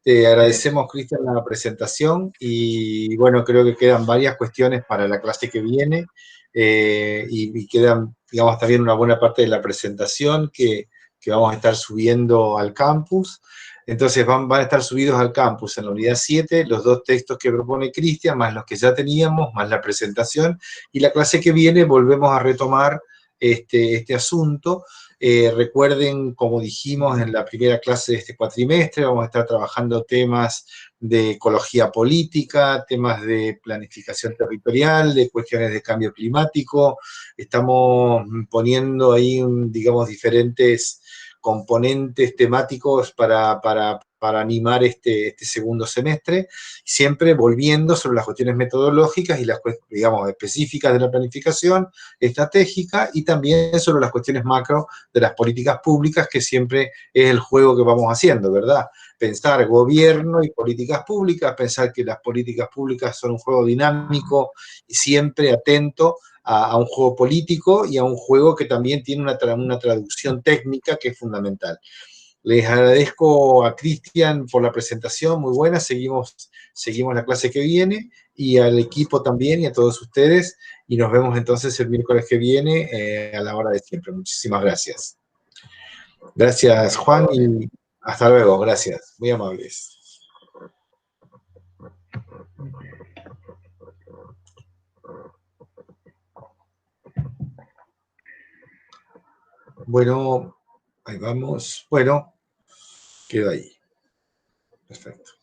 Te agradecemos, Cristian, la presentación, y bueno, creo que quedan varias cuestiones para la clase que viene, y quedan, digamos, también una buena parte de la presentación que vamos a estar subiendo al campus. Entonces van a estar subidos al campus en la unidad 7, los 2 textos que propone Cristian, más los que ya teníamos, más la presentación, y la clase que viene volvemos a retomar este asunto. Recuerden, como dijimos en la primera clase de este cuatrimestre, vamos a estar trabajando temas de ecología política, temas de planificación territorial, de cuestiones de cambio climático. Estamos poniendo ahí, digamos, diferentes componentes temáticos para animar este segundo semestre, siempre volviendo sobre las cuestiones metodológicas y las, digamos, específicas de la planificación estratégica, y también sobre las cuestiones macro de las políticas públicas, que siempre es el juego que vamos haciendo, ¿verdad? Pensar gobierno y políticas públicas, pensar que las políticas públicas son un juego dinámico y siempre atento a un juego político y a un juego que también tiene una traducción técnica que es fundamental. Les agradezco a Cristian por la presentación, muy buena, seguimos la clase que viene, y al equipo también y a todos ustedes, y nos vemos entonces el miércoles que viene a la hora de siempre. Muchísimas gracias. Gracias, Juan, y hasta luego. Gracias, muy amables. Bueno, ahí vamos. Bueno, quedo ahí. Perfecto.